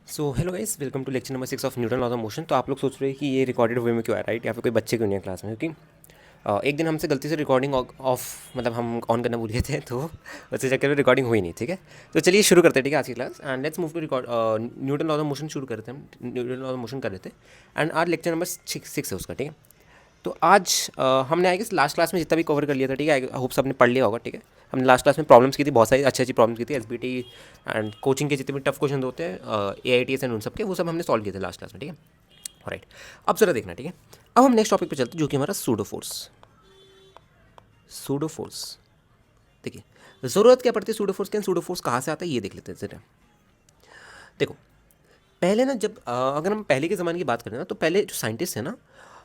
So hello guys, welcome to lecture number 6 of Newton laws of motion. तो आप लोग सोच रहे हैं कि ये रिकॉर्डेड वे में क्यों आ रहा है, राइट? या फिर कोई बच्चे क्यों नहीं है क्लास में? क्योंकि एक दिन हमसे गलती से रिकॉर्डिंग ऑफ मतलब हम ऑन करना भूल गए थे, तो उसके चक्कर में रिकॉर्डिंग हुई नहीं। ठीक है, तो चलिए शुरू करते हैं। ठीक है, आज की class and let's move to record Newton laws of motion. शुरू करते हैं, हम न्यूटन लॉज ऑफ मोशन कर रहे थे एंड आज लेक्चर नंबर 6 है उसका। ठीक है, तो आज हमने आई गेस लास्ट क्लास में जितना भी कवर कर लिया था। ठीक है, आई होप सबने पढ़ लिया होगा। ठीक है, हमने लास्ट क्लास में प्रॉब्लम्स की थी, बहुत सारी अच्छी अच्छी प्रॉब्लम्स की थी, एसबीटी एंड कोचिंग के जितने भी टफ क्वेश्चन होते हैं, एआईटीएस एंड उन सब के, वो सब हमने सॉल्व किए थे लास्ट क्लास में। ठीक है, राइट। अब जरा देखना। ठीक है, अब हम नेक्स्ट टॉपिक पे चलते हैं, जो कि हमारा सूडो फोर्स। सूडो फोर्स, देखिए ज़रूरत क्या पड़ती है सूडो फोर्स की, सूडो फोर्स कहाँ से आता है ये देख लेते हैं जरा। देखो, पहले ना जब अगर हम पहले के ज़माने की बात करें ना, तो पहले जो साइंटिस्ट है ना,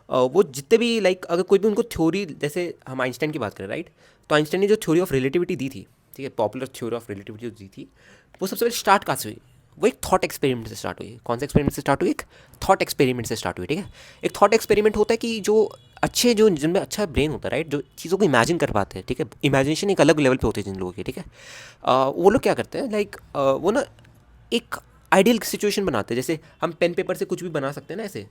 वो जितने भी लाइक अगर कोई भी उनको थ्योरी, जैसे हम आइंस्टाइन की बात करें, राइट? तो आइंस्टाइन ने जो थ्योरी ऑफ रिलेटिविटी दी थी, ठीक है, पॉपुलर थ्योरी ऑफ रिलेटिविटी जो दी थी, वो सबसे पहले स्टार्ट कहाँ से हुई? वो एक थॉट एक्सपेरिमेंट से स्टार्ट हुई। कौन सा एक्सपेरिमेंट से स्टार्ट हुई? एक थॉट एक्सपेरिमेंट से स्टार्ट हुई। ठीक है, एक थॉट एक्सपेरिमेंट होता है कि जो अच्छे, जो जिनमें अच्छा ब्रेन होता है, राइट, जो चीज़ों को इमेजिन कर पाते हैं। ठीक है, इमेजिनेशन एक अलग लेवल पे होती है जिन लोगों की। ठीक है, वो लोग क्या करते हैं, लाइक वो ना एक आइडियल सिचुएशन बनाते हैं। जैसे हम पेन पेपर से कुछ भी बना सकते हैं ना, ऐसे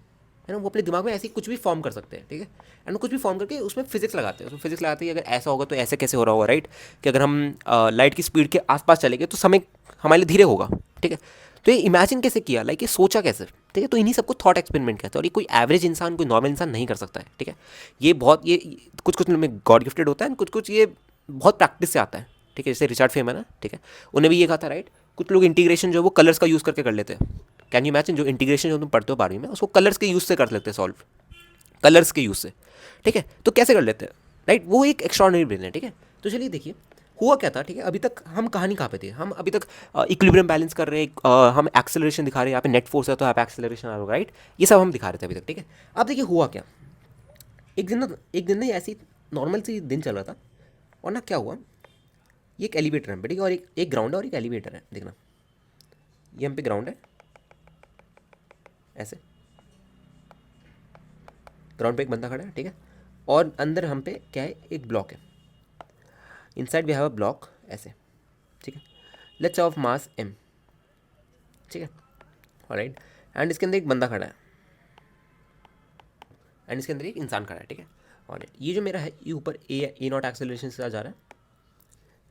है ना, वो अपने दिमाग में ऐसे ही कुछ भी फॉर्म कर सकते हैं। ठीक है, एंड वो कुछ भी फॉर्म करके उसमें फिजिक्स लगाते हैं। उसमें फिजिक्स लगाते हैं कि अगर ऐसा होगा तो ऐसे कैसे हो रहा होगा, राइट? कि अगर हम लाइट की स्पीड के आसपास चलेंगे तो समय हमारे लिए धीरे होगा। ठीक है, तो ये इमेजिन कैसे किया, लाइक ये सोचा कैसे? ठीक है, तो इन्हीं सबको थॉट एक्सपेरिमेंट कहते हैं, और ये कोई एवरेज इंसान, कोई नॉर्मल इंसान नहीं कर सकता है। ठीक है, ये बहुत, ये कुछ कुछ में गॉड गिफ्टेड होता है, कुछ कुछ ये बहुत प्रैक्टिस से आता है। ठीक है, जैसे रिचर्ड फेमन है, ठीक है, उन्हें भी ये कहा था, राइट? कुछ लोग इंटीग्रेशन जो है वो कलर्स का यूज़ करके कर लेते हैं। कैन यू इमेजिन, जो इंटीग्रेशन जो तुम पढ़ते हो 12वीं में, उसको कलर्स के यूज़ से कर लेते हैं सॉल्व, कलर्स के यूज़ से। ठीक है, तो कैसे कर लेते हैं, राइट? वो एक एक्स्ट्रॉर्डिनरी ब्रेन है। ठीक है, तो चलिए देखिए हुआ क्या था। ठीक है, अभी तक हम कहानी कहाँ पे थे? हम अभी तक इक्विलिब्रियम बैलेंस कर रहे हैं, हम एक्सेलरेशन दिखा रहे हैं, यहाँ पे नेट फोर्स है तो यहाँ पे एक्सेलरेशन आ रहा होगा, राइट? ये सब हम दिखा रहे थे अभी तक। ठीक है, अब देखिए हुआ क्या। एक दिन ना ऐसी नॉर्मल सी दिन चल रहा था, और ना क्या हुआ, ये एक एलिवेटर है, ठीक है, और एक ग्राउंड है और एक एलिवेटर है। देखना, ये हम पे ग्राउंड है, ऐसे ग्राउंड पे एक बंदा खड़ा है। ठीक है, और अंदर हम पे क्या है, एक ब्लॉक है। Inside we have a block, ऐसे। ठीक है, लेट्स ऑफ मास एम। ठीक है, ऑलराइट, एंड इसके अंदर एक बंदा खड़ा है, एंड इसके अंदर एक इंसान खड़ा है। ठीक है, ऑलराइट, ये जो मेरा है, ये ऊपर ए नॉट एक्सेलरेशन के साथ जा रहा है।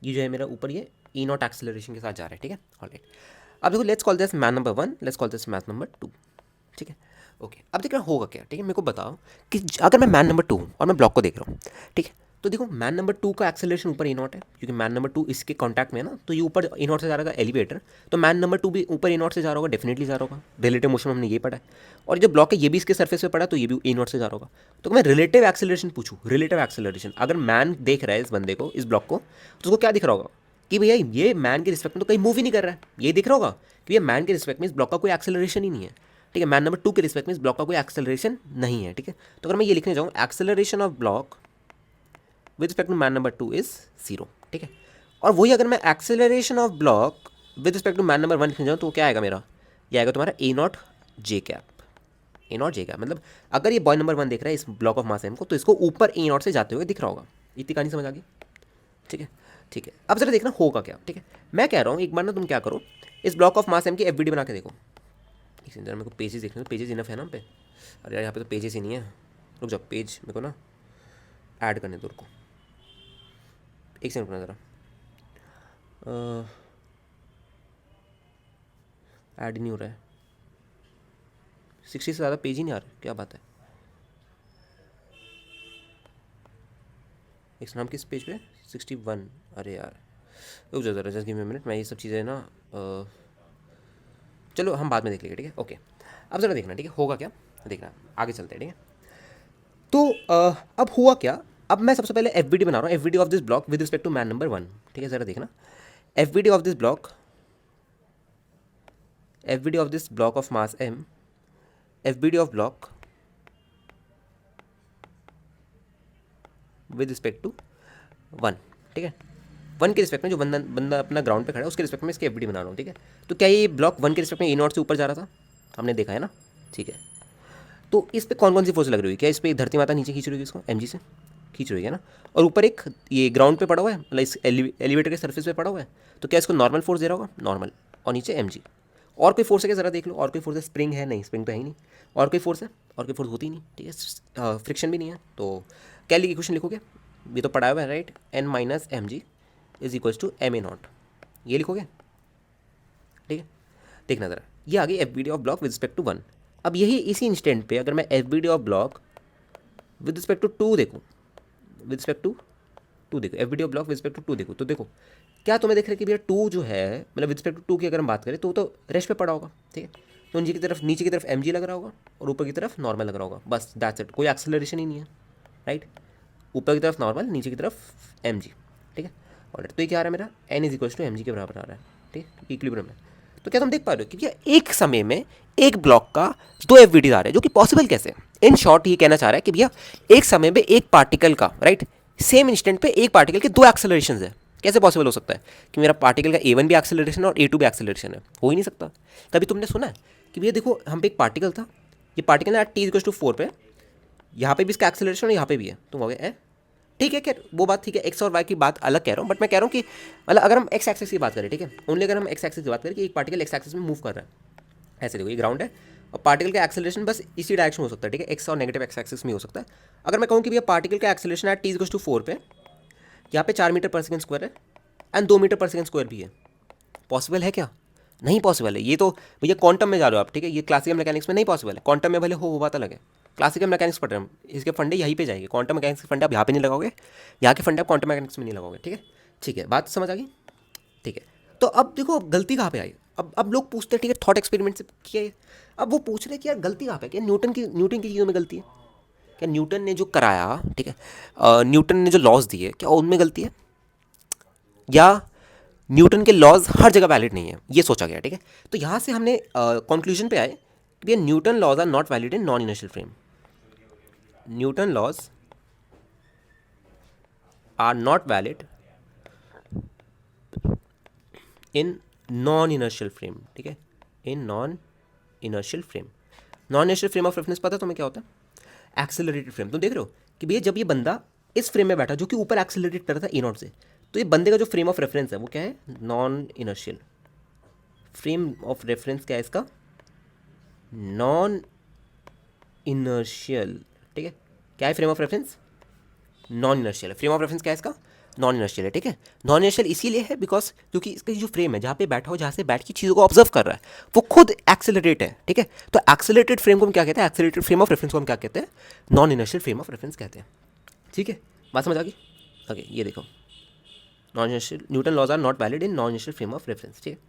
ये जो है मेरा ऊपर, ये ई नॉट एक्सेलरेशन के साथ जा रहा है। ठीक है, ऑलराइट। अब देखो, let's call this math number 1, let's call this math number 2। ठीक है, ओके। अब देख रहा होगा क्या? ठीक है, मेरे को बताओ कि अगर मैं मैन नंबर 2 हूँ और मैं ब्लॉक को देख रहा हूँ। ठीक है, तो देखो मैन नंबर 2 का एक्सेलरेशन ऊपर ए नॉट है, क्योंकि मैन नंबर 2 इसके कॉन्टैक्ट में है ना, तो ये ऊपर ए नॉट से जा रहा है एलिवेटर, तो मैन नंबर 2 भी ऊपर ए नॉट से जा रहा होगा, डेफिनेटली जा रहा होगा। रिलेटिव मोशन में हमने ये पढ़ा है, और जो ब्लॉक है ये भी इसके सर्फेस पे पड़ा, तो ये भी ए नॉट से जा रहा होगा। तो मैं रिलेटिव एक्सेलरेशन पूछूँ, रिलेटिव एक्सेलरेशन, अगर मैन देख रहा है इस बंदे को, इस ब्लॉक को, तो उसको क्या दिख रहा होगा कि भैया ये मैन के रिस्पेक्ट में तो कहीं मूव ही नहीं कर रहा है। ये दिख रहा होगा कि ये मैन के रिस्पेक्ट में इस ब्लॉक का कोई एक्सेलरेशन ही नहीं है। ठीक है, मैन नंबर 2 के रिस्पेक्ट में इस ब्लॉक का कोई एक्सेलरेशन नहीं है। ठीक है, तो अगर मैं ये लिखने जाऊँ, acceleration of block with respect to man number 2 is 0। ठीक है, और वही अगर मैं acceleration of block with respect to man number 1 लिखने जाऊँ, तो क्या आएगा मेरा? ये आएगा तुम्हारा A naught J cap. A naught J cap मतलब अगर ये बॉय नंबर 1 देख रहा है इस ब्लॉक ऑफ मास एम को, तो इसको ऊपर ए नॉट से जाते हुए दिख रहा होगा। इतनी कहानी समझ आ गई? ठीक है, ठीक है, अब जरा देखना होगा क्या। ठीक है, मैं कह रहा हूँ एक बार ना तुम क्या करो, इस ब्लॉक ऑफ मास एम की एफवीडी बना के देखो। एक सेकंड, जरा मेरे को पेजेस देखने दो, पेजेस इनफ है ना हम पे? अरे यार यहाँ पे तो पेजेस ही नहीं है। रुक जाओ, पेज मेरे को ना ऐड करने दो, रुको एक सेकंड रुकना ज़रा। ऐड ही नहीं हो रहा है, 60 से ज़्यादा पेज ही नहीं आ रहे, क्या बात है? एक नाम किस पेज पे? 61। अरे यार रुक जाओ ज़रा, जस्ट गिव मी मिनट, मैं ये सब चीज़ें ना चलो हम बाद में देख लेंगे। ठीक है, ओके। अब ज़रा देखना, ठीक है, होगा क्या, देखना, आगे चलते हैं। ठीक है, तो अब हुआ क्या। अब मैं सबसे पहले एफ बना रहा हूँ, F of this block with respect to man number 1। ठीक है, ज़रा देखना, F of this block, F of this block of mass M, F of block with respect to 1। ठीक है, 1 के रिस्पेक्ट में जो बंदा बंदा अपना ग्राउंड पे खड़ा है उसके रिस्पेक्ट में इसकी एफ बना रहा हूँ। ठीक है, तो क्या ये ब्लॉक 1 के रिस्पेक्ट में ए नॉट से ऊपर जा रहा था? हमने देखा है ना। ठीक है, तो इस पर कौन कौन सी फोर्स लग रही है? क्या इस पर धरती माता नीचे खींच रही है इसको, एम से खींच रही है ना, और ऊपर एक ये ग्राउंड पे पड़ा हुआ है, मतलब इस एलिवेटर के सर्फेस पे पड़ा हुआ है, तो क्या इसको नॉर्मल फोर्स दे रहा होगा? नॉर्मल, और नीचे एम और कोई फोर्स है क्या, ज़रा देख लो, और कोई फोर्स है, स्प्रिंग है, नहीं स्प्रिंग तो है ही नहीं, और कोई फोर्स है, और कोई फोर्स होती ही नहीं, ठीक है, फ्रिक्शन भी नहीं है, तो क्या लिखी क्वेश्चन लिखोगे, ये तो पढ़ा हुआ है right, N minus M G is equals to M A nought, ये लिखोगे, ठीक है। देखना ज़रा, ये आ गई F B D of block with respect to 1। अब यही इसी इंस्टेंट पे अगर मैं F B D of block with respect to 2 देखूँ, विद रिस्पेक्ट टू 2 देखो, F B D of block with respect to 2 देखो, तो देखो क्या तुम्हें देख रहा है कि भैया 2 जो है, मतलब विद रिस्पेक्ट टू 2 की अगर हम बात करें तो रेस्ट पे पड़ा होगा, ठीक है, तो नीचे की तरफ एम जी लग रहा होगा और ऊपर की तरफ नॉर्मल लग रहा होगा, बस दैट्स इट, कोई एक्सेलरेशन ही नहीं है, राइट, ऊपर की तरफ नॉर्मल, नीचे की तरफ एम जी, ठीक है। और तो ये क्या आ रहा है मेरा, N is equals to M G के बराबर आ रहा है, ठीक है, इक्विलिब्रियम में। तो क्या तुम देख पा रहे हो कि भैया एक समय में एक ब्लॉक का 2 एफ बी डी आ रहे हैं, जो कि पॉसिबल कैसे है, इन शॉर्ट ये कहना चाह रहा है कि भैया एक समय में एक पार्टिकल का, राइट, सेम इंस्टेंट पे एक पार्टिकल के 2 एक्सेलरेशन है, कैसे पॉसिबल हो सकता है कि मेरा पार्टिकल का A1 भी एक्सेलरेशन है और A2 भी एक्सेलरेशन है, हो ही नहीं सकता। कभी तुमने सुना है कि भैया देखो हम पे एक पार्टिकल था, ये पार्टिकल है t इक्वल्स टू 4 पे, यहाँ पे भी इसका एक्सेलरेशन और यहाँ पे भी है, तुम हो गए ठीक है, क्या वो बात ठीक है, एक्स और वाई की बात अलग कह रहा हूँ, बट मैं कह रहा हूँ कि मतलब अगर हम एक्स एक्सिस की बात करें, ठीक है, ओनली अगर हम एक्स एक्सिस की बात करें कि एक पार्टिकल एक्स एक्सिस में मूव कर रहा है, ऐसे देखो ये ग्राउंड है और पार्टिकल का एक्सेलरेशन बस इसी डायरेक्शन में हो सकता है, ठीक है, एक्स और नेगेटिव एक्स एक्सिस में हो सकता है। अगर मैं कहूँ कि भैया पार्टिकल का एक्सेलरेशन है t इक्वल्स टू 4 पे, यहाँ पे 4 मीटर पर सेकंड स्क्वायर है एंड 2 मीटर पर सेकंड स्क्वायर भी है, पॉसिबल है क्या, नहीं पॉसिबल है, ये तो भैया क्वांटम में जा रहे हो आप, ठीक है, ये क्लासिकल मैकेनिक्स में नहीं पॉसिबल है, क्वांटम में भले हो वो बात अलग है, क्लासिकल मैकेनिक्स पढ़ रहे हैं हम, इसके फंडे यहीं पे जाएंगे, क्वांटम मैकेनिक्स के फंडे आप यहाँ पे नहीं लगाओगे, यहाँ के फंडे आप क्वांटम मैकेनिक्स में नहीं लगाओगे, ठीक है, ठीक है, बात समझ आ गई, ठीक है। तो अब देखो अब गलती कहाँ पे आई, अब लोग पूछते हैं, ठीक है, थॉट एक्सपेरिमेंट से किया है, अब वो पूछ रहे हैं कि यार गलती कहाँ पे, क्या न्यूटन की चीज़ों में गलती है, क्या न्यूटन ने जो कराया, ठीक है, न्यूटन ने जो लॉज दिए क्या उनमें गलती है, या न्यूटन के लॉज हर जगह वैलिड नहीं है, ये सोचा गया, ठीक है। तो यहाँ से हमने कंक्लूजन पे आए कि भैया Newton laws are not valid in non inertial frame, Newton laws are not valid in non inertial frame, ठीक है, in non inertial frame. Non inertial frame of reference पता है तुम्हें क्या होता है, एक्सेलरेटेड फ्रेम। तुम देख रहे हो कि भैया जब ये बंदा इस फ्रेम में बैठा जो कि ऊपर एक्सेलरेटेड कर रहा था ए नॉट से, तो ये बंदे का जो फ्रेम ऑफ रेफरेंस है वो क्या है, non inertial frame of reference, क्या है इसका, नॉन इनर्शियल, ठीक है, क्या है frame of reference, non inertial, frame of reference क्या है इसका, नॉन इनर्शियल है, ठीक है। नॉन इनर्शियल इसीलिए है बिकॉज क्योंकि इसका जो फ्रेम है जहाँ पे बैठा हो, जहाँ से बैठ की चीज़ों को ऑब्जर्व कर रहा है वो खुद एक्सेलरेट है, ठीक है। तो एक्सेलरेटेड फ्रेम को हम क्या कहते हैं, एक्सेलरेटेड फ्रेम ऑफ रेफरेंस को हम क्या कहते हैं, non inertial frame of reference कहते हैं, ठीक है, बात समझ आ गई। ओके ये देखो, non inertial, Newton laws are not valid in non inertial frame of reference, ठीक है,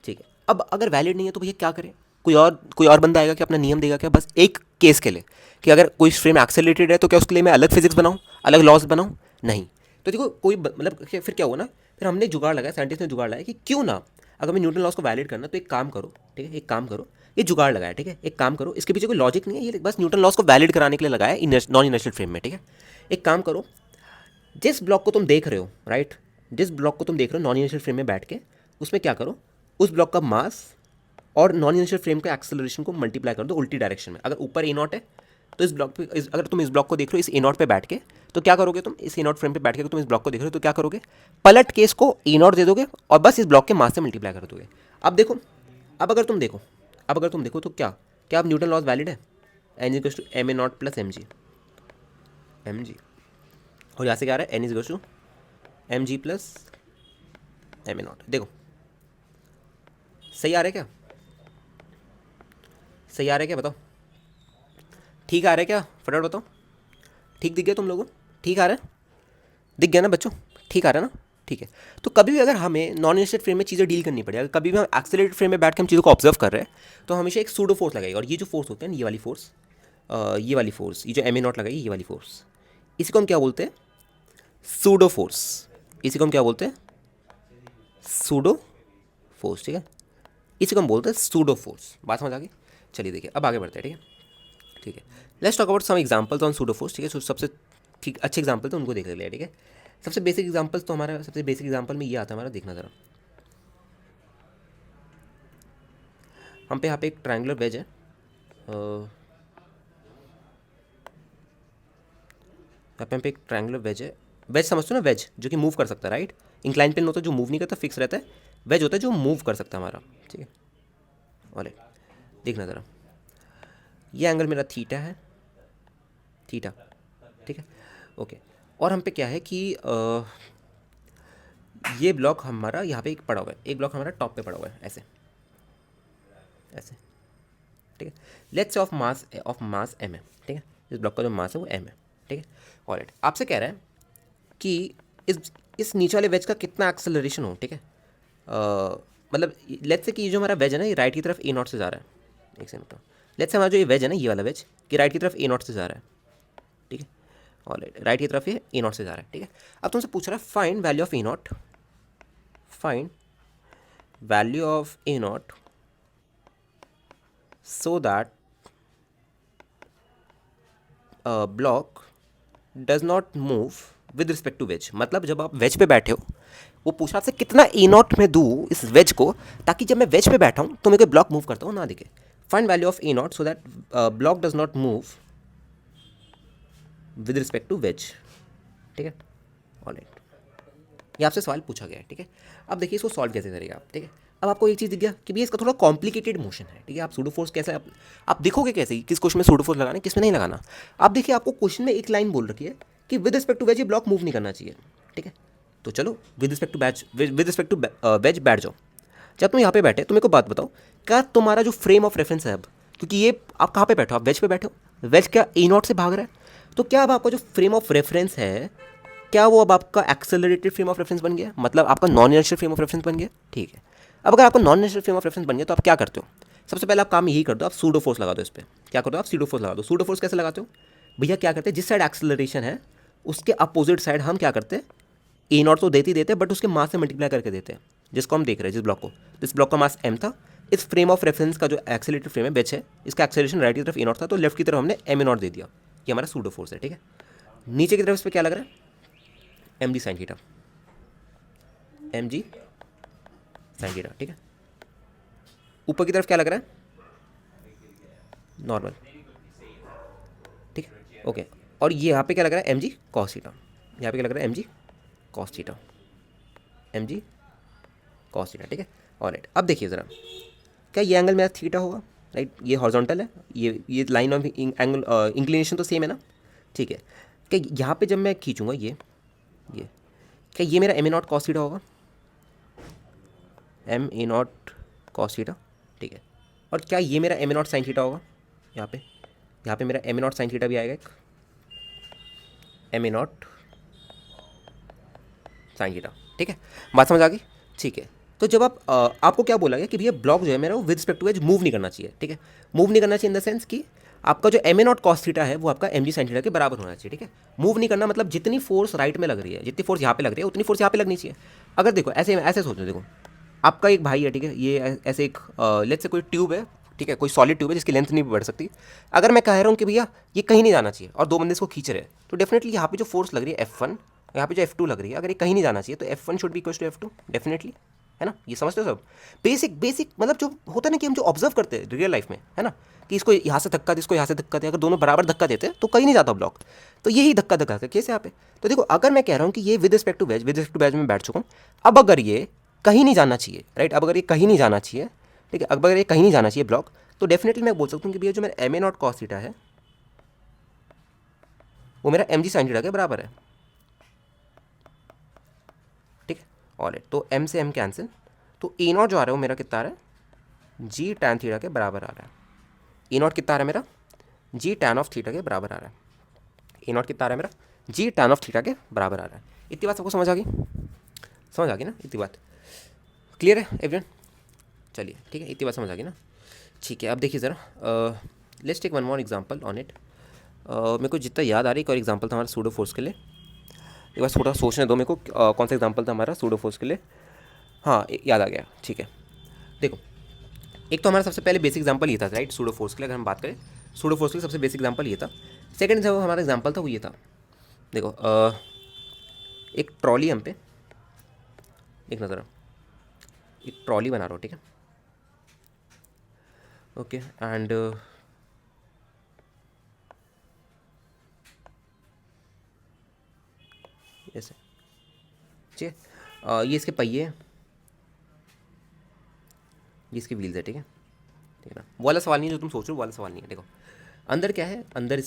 ठीक है। अब अगर वैलिड नहीं है तो भैया क्या करें, कोई और बंदा आएगा कि अपना नियम देगा क्या, बस एक केस के लिए कि अगर कोई फ्रेम एक्सेलरेटेड है तो क्या उसके लिए मैं अलग फिजिक्स बनाऊँ, अलग लॉज बनाऊँ, नहीं। तो देखो मतलब फिर क्या हुआ ना, फिर हमने जुगाड़ लगाया, साइंटिस्ट ने जुगाड़ लगाया कि क्यों ना अगर मैं न्यूटन लॉज को वैलिड करना तो एक काम करो, ठीक है, एक काम करो, ये जुगाड़ लगाया, ठीक है, एक काम करो, इसके पीछे कोई लॉजिक नहीं है, ये बस न्यूटन लॉज को वैलिड कराने के लिए लगाया नॉन इनर्शियल फ्रेम में, ठीक है। एक काम करो, जिस ब्लॉक को तुम देख रहे हो, राइट, जिस ब्लॉक को तुम देख रहे हो नॉन इनर्शियल फ्रेम में बैठ के, उसमें क्या करो, उस ब्लॉक का मास और नॉन इनर्शियल फ्रेम का एक्सेलरेशन को मल्टीप्लाई कर दो उल्टी डायरेक्शन में। अगर ऊपर ए नॉट है तो इस ब्लॉक पे अगर तुम इस ब्लॉक को देख रहे हो इस ए नॉट पे बैठ के, तो क्या करोगे तुम, इस ए नॉट फ्रेम पे बैठ के तुम इस ब्लॉक को देख रहे हो तो क्या करोगे, पलट के इसको ए नॉट दे दोगे और बस इस ब्लॉक के मास से मल्टीप्लाई कर दोगे। अब देखो, अब अगर तुम देखो तो क्या अब न्यूटन लॉज वैलिड है, N equals to M A nought plus M G, और यहाँ से क्या आ रहा है, N equals to M G plus M A nought. देखो सही आ रहा है क्या, सही आ रहा है क्या, बताओ, ठीक आ रहा है क्या, फटाफट बताओ, ठीक दिख गया तुम लोगों, ठीक आ रहा है, दिख गया ना बच्चों, ठीक आ रहा है ना, ठीक है। तो कभी भी अगर हमें नॉन इनर्शियल फ्रेम में चीज़ें डील करनी पड़े, अगर कभी भी हम एक्सेलरेटेड फ्रेम में बैठ के हम चीज़ों को ऑब्जर्व कर रहे हैं तो हमेशा एक सूडो फोर्स लगेगा, और ये जो फोर्स होते हैं, ये वाली फोर्स, ये जो एम ए नॉट लगाई, ये वाली फोर्स, इसी को हम क्या बोलते हैं, सूडो फोर्स, इसी को हम क्या बोलते हैं, सूडो फोर्स, ठीक है, इसी को हम बोलते हैं सूडो फोर्स। बात समझ आ गई, चलिए देखिए अब आगे बढ़ते हैं, ठीक है, ठीक है। Let's talk about some examples on pseudo force, ठीक है। सबसे ठीक अच्छे एग्जांपल तो उनको देख लिया, ठीक है। सबसे बेसिक एग्जांपल्स तो हमारा सबसे बेसिक एग्जांपल में ये आता है हमारा, देखना ज़रा, हम पे यहाँ पे एक ट्रायंगुलर वेज है, यहाँ पे हम पे एक ट्रायंगुलर वेज है, वेज समझते हो ना, वेज जो कि मूव कर सकता है, राइट, इंक्लाइन प्लेन होता है जो मूव नहीं करता, फिक्स रहता है, वेज होता है जो मूव कर सकता है हमारा, ठीक है। ऑलराइट, देखना ज़रा, ये एंगल मेरा थीटा है, थीटा, ठीक है, ओके। और हम पे क्या है कि ये ब्लॉक हमारा यहाँ पे एक पड़ा हुआ है, एक ब्लॉक हमारा टॉप पे पड़ा हुआ है, ऐसे ऐसे, ठीक है। Let's say of mass M है, ठीक है, इस ब्लॉक का जो मास है वो एम है, ठीक है। ऑलराइट, आपसे कह रहा है कि इस नीचे वाले वेज का कितना एक्सेलरेशन हो, ठीक है। मतलब लेट्स से कि ये जो हमारा वेज है ना, ये राइट की तरफ ए नॉट से जा रहा है, एक सेकंड तो, लेट्स से हमारा जो ये वेज है ना, ये वाला वेज, कि राइट की तरफ ए नॉट से जा रहा है, ठीक है। ऑलराइट, राइट की तरफ ये ए नॉट से जा रहा है, ठीक है। अब तुमसे पूछ रहा है find value of A nought, find value of A nought so that block does not move with respect to wedge. मतलब जब आप वेज पे बैठे हो, वो पूछा आपसे कितना ए नॉट में दूँ इस वेज को, ताकि जब मैं वेज पे बैठा हूँ तो मेरे को ब्लॉक मूव करता हूँ ना दिखे। Find value of A nought so that block does not move with respect to wedge, ठीक है। ऑलराइट, ये आपसे सवाल पूछा गया है, ठीक है। अब देखिए इसको सॉल्व कैसे करेगा आप, ठीक है। अब आपको एक चीज़ दिख गया कि भैया इसका थोड़ा कॉम्प्लिकेटेड मोशन है, ठीक है। आप सूडो फोर्स कैसे आप देखोगे कैसे किस क्वेश्चन में सूडो फोर्स लगाना है, किस में नहीं लगाना। आप देखिए आपको क्वेश्चन में एक लाइन बोल रखी है कि विद रिस्पेक्ट टू वेज ये ब्लॉक मूव नहीं करना चाहिए, ठीक है। तो चलो विद रिस्पेक्ट टू वेज बैठ जाओ। जब तुम यहाँ पे बैठे तो मेरे को बात बताओ, क्या तुम्हारा जो फ्रेम ऑफ रेफरेंस है अब, क्योंकि ये आप कहाँ पे बैठो, आप वेज पे बैठे हो, वेज क्या ए नॉट से भाग रहा है, तो क्या अब आपका जो फ्रेम ऑफ रेफरेंस है, क्या वो अब आपका एक्सेलरेटेड फ्रेम ऑफ रेफरेंस बन गया, मतलब आपका non inertial frame of reference बन गया, ठीक है। अब अगर आपका non inertial frame of reference बन गया तो आप क्या करते हो, सबसे पहले आप काम यही कर दो, आप सूडो फोर्स लगा दो इस पर। क्या कर दो आप, सूडो फोर्स लगा दो। सूडो फोर्स कैसे लगाते हो भैया, क्या करते हैं, जिस साइड एक्सेलरेशन है उसके अपोजिट साइड हम क्या करते हैं, ए नॉट तो देते ही देते हैं, बट उसके मास से मल्टीप्लाई करके देते हैं, जिसको हम देख रहे हैं, जिस ब्लॉक को, इस ब्लॉक का मास एम था, इस फ्रेम ऑफ रेफरेंस का जो एक्सेलरेटेड फ्रेम है बेच है, इसका एक्सेलरेशन राइट की तरफ ए नॉट था, तो लेफ्ट की तरफ हमने एम ए नॉट दे दिया, ये हमारा सूडो फोर्स है, ठीक है। नीचे की तरफ इस पर क्या लग रहा है, M G sine theta, M G sine theta, ठीक है। ऊपर की तरफ क्या लग रहा है, नॉर्मल, ठीक है, ओके। और ये यहाँ पे क्या लग रहा है, एम जी कॉस थीटा, यहाँ पे क्या लग रहा है, M G cos theta, M G cos theta, ठीक है। ऑलराइट, अब देखिए ज़रा, क्या ये एंगल मेरा थीटा होगा, राइट, ये हॉरिजॉन्टल है, ये लाइन ऑफ एंगल इंक्लिनेशन तो सेम है ना, ठीक है। क्या यहाँ पे जब मैं खींचूंगा ये क्या ये मेरा M A not cos theta होगा, M A not cos theta, ठीक है। और क्या ये मेरा M A naught sine theta होगा, यहाँ पे मेरा M A naught sine theta भी आएगा, एक M A naught sine theta, ठीक है। बात समझ आ गई, ठीक है। तो जब आप आपको क्या बोला गया कि भैया ब्लॉक जो है मेरा वो with respect to edge move नहीं करना चाहिए, ठीक है। मूव नहीं करना चाहिए इन द सेंस कि आपका जो M A not cos theta है वो आपका एम जी साइन थीटा के बराबर होना चाहिए, ठीक है। मूव नहीं करना मतलब जितनी फोर्स राइट में लग रही है, जितनी फोर्स यहाँ पे लग रही है उतनी फोर्स यहाँ पे लगनी चाहिए। अगर देखो ऐसे ऐसे सोचो, देखो आपका एक भाई है, ठीक है, ये ऐसे एक लेट्स से कोई ट्यूब है, ठीक है, कोई सॉलिड ट्यूब है जिसकी लेंथ नहीं बढ़ सकती। अगर मैं कह रहा हूँ कि भैया ये कहीं नहीं जाना चाहिए और दो बंदे इसको खींच रहे हैं, तो डेफिनेटली यहाँ पे जो फोर्स लग रही है F1, यहाँ पे जो F2 लग रही है, अगर ये कहीं नहीं जाना चाहिए तो F1 should be equal to F2 definitely, है ना। ये समझते हो सब, बेसिक बेसिक मतलब जो होता है ना कि हम जो ऑब्जर्व करते हैं रियल लाइफ में, है ना, कि इसको यहाँ से धक्का दे, इसको यहाँ से धक्का दे, अगर दोनों बराबर धक्का देते हैं तो कहीं नहीं जाता ब्लॉक। तो यही धक्का धक्का है केस यहाँ पे। तो देखो अगर मैं कह रहा हूँ कि ये विद रिस्पेक्ट टू वेज में बैठ चुका हूँ, अब अगर ये कहीं नहीं जाना चाहिए, राइट, अब अगर ये कहीं नहीं जाना चाहिए, ठीक है, अब अगर ये कहीं नहीं जाना चाहिए ब्लॉक, तो डेफिनेटली मैं बोल सकता हूँ कि भैया जो मेरा M A not cos theta है वो मेरा एम जी साइन थीटा के बराबर है, ठीक है। ऑलराइट, तो एम से एम कैंसिल, तो ए नॉट जो आ रहा है वो मेरा कितना आ रहा है, जी टैन थीटा के बराबर आ रहा है। ए नॉट कितना आ रहा है मेरा, जी टैन ऑफ थीटा के बराबर आ रहा है। ए नॉट कितना आ रहा है मेरा, जी टैन ऑफ थीटा के बराबर आ रहा है। इतनी बात सबको समझ आ गई, समझ आ गई ना, इतनी बात क्लियर है एवरीवन। चलिए ठीक है, इतनी बात समझ आ गई ना, ठीक है। अब देखिए ज़रा, let's take one more example on it. मेरे को जितना याद आ रही है, एक और एग्जांपल था हमारा सूडो फोर्स के लिए, एक बार थोड़ा सोचने दो मेरे को, कौन सा एग्जांपल था हमारा सूडो फोर्स के लिए। हाँ याद आ गया, ठीक है। देखो एक तो हमारा सबसे पहले बेसिक एग्जांपल ये था, राइट, सूडो फोर्स के लिए अगर हम बात करें, सूडो फोर्स के लिए सबसे बेसिक एग्जांपल ये था। सेकंड जो हमारा एग्जांपल था वो ये था, देखो एक ट्रॉली हम पे, एक नज़र, एक ट्रॉली बना रहा हूँ, ठीक है, ओके, एंड ऐसे, ठीक है, ये इसके पहिए हैं, ये इसके व्हील्स है, ठीक है, ठीक है ना, वो वाला सवाल नहीं है जो तुम सोच रहे हो, वो वाला सवाल नहीं है। देखो अंदर क्या है, अंदर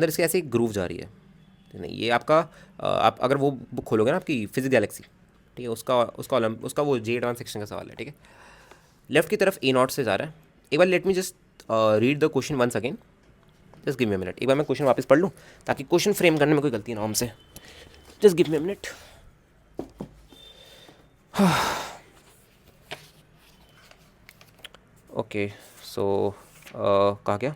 इसके ऐसे एक ग्रूव जा रही है, ठीक है ना। ये आपका आप अगर वो बुक खोलोगे ना आपकी फिजिक्स गैलेक्सी, ठीक है, उसका वो जे एडवांस सेक्शन का सवाल है, ठीक है। लेफ्ट की तरफ ए नॉट से जा रहा है। एक बार let me just read the question once again, just give me a minute. एक बार मैं क्वेश्चन वापस पढ़ लूँ ताकि क्वेश्चन फ्रेम करने में कोई गलती ना हो हमसे। Just give me a minute. Okay so कहा गया,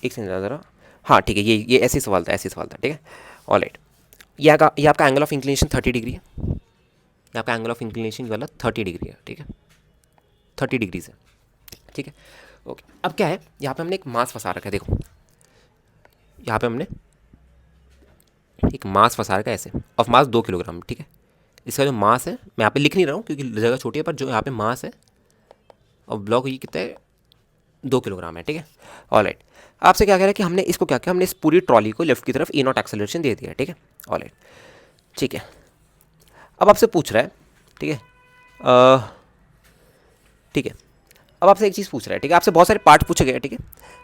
एक सेकंड ज़रा। हाँ ठीक है, ये ऐसे ही सवाल था, ऐसे ही सवाल था, ठीक है। ऑल राइट, ये आपका एंगल ऑफ इंक्लिनेशन 30 डिग्री है। ये आपका एंगल ऑफ इंक्लिनेशन वाला 30 डिग्री है, ठीक है, 30 डिग्री से, ठीक है। ओके अब क्या है, यहाँ पे हमने एक मास फंसा रखा है। देखो यहाँ पे हमने एक मास फंसा रखा है ऐसे, ऑफ मास 2 किलोग्राम, ठीक है। इसका जो मास है मैं यहाँ पे लिख नहीं रहा हूँ क्योंकि जगह छोटी है, पर जो यहाँ पे मास है और ब्लॉक ये कितना है, 2 किलोग्राम है, ठीक है। ऑल राइट, आपसे क्या कह रहा है कि हमने इसको क्या किया, हमने इस पूरी ट्रॉली को लेफ्ट की तरफ ए नॉट एक्सेलरेशन दे दिया, ठीक है। ऑल राइट, ठीक है। अब आपसे पूछ रहा है, ठीक है, ठीक है, अब आपसे एक चीज़ पूछ रहा है, ठीक है, आपसे बहुत सारे पार्ट पूछे गए, ठीक है।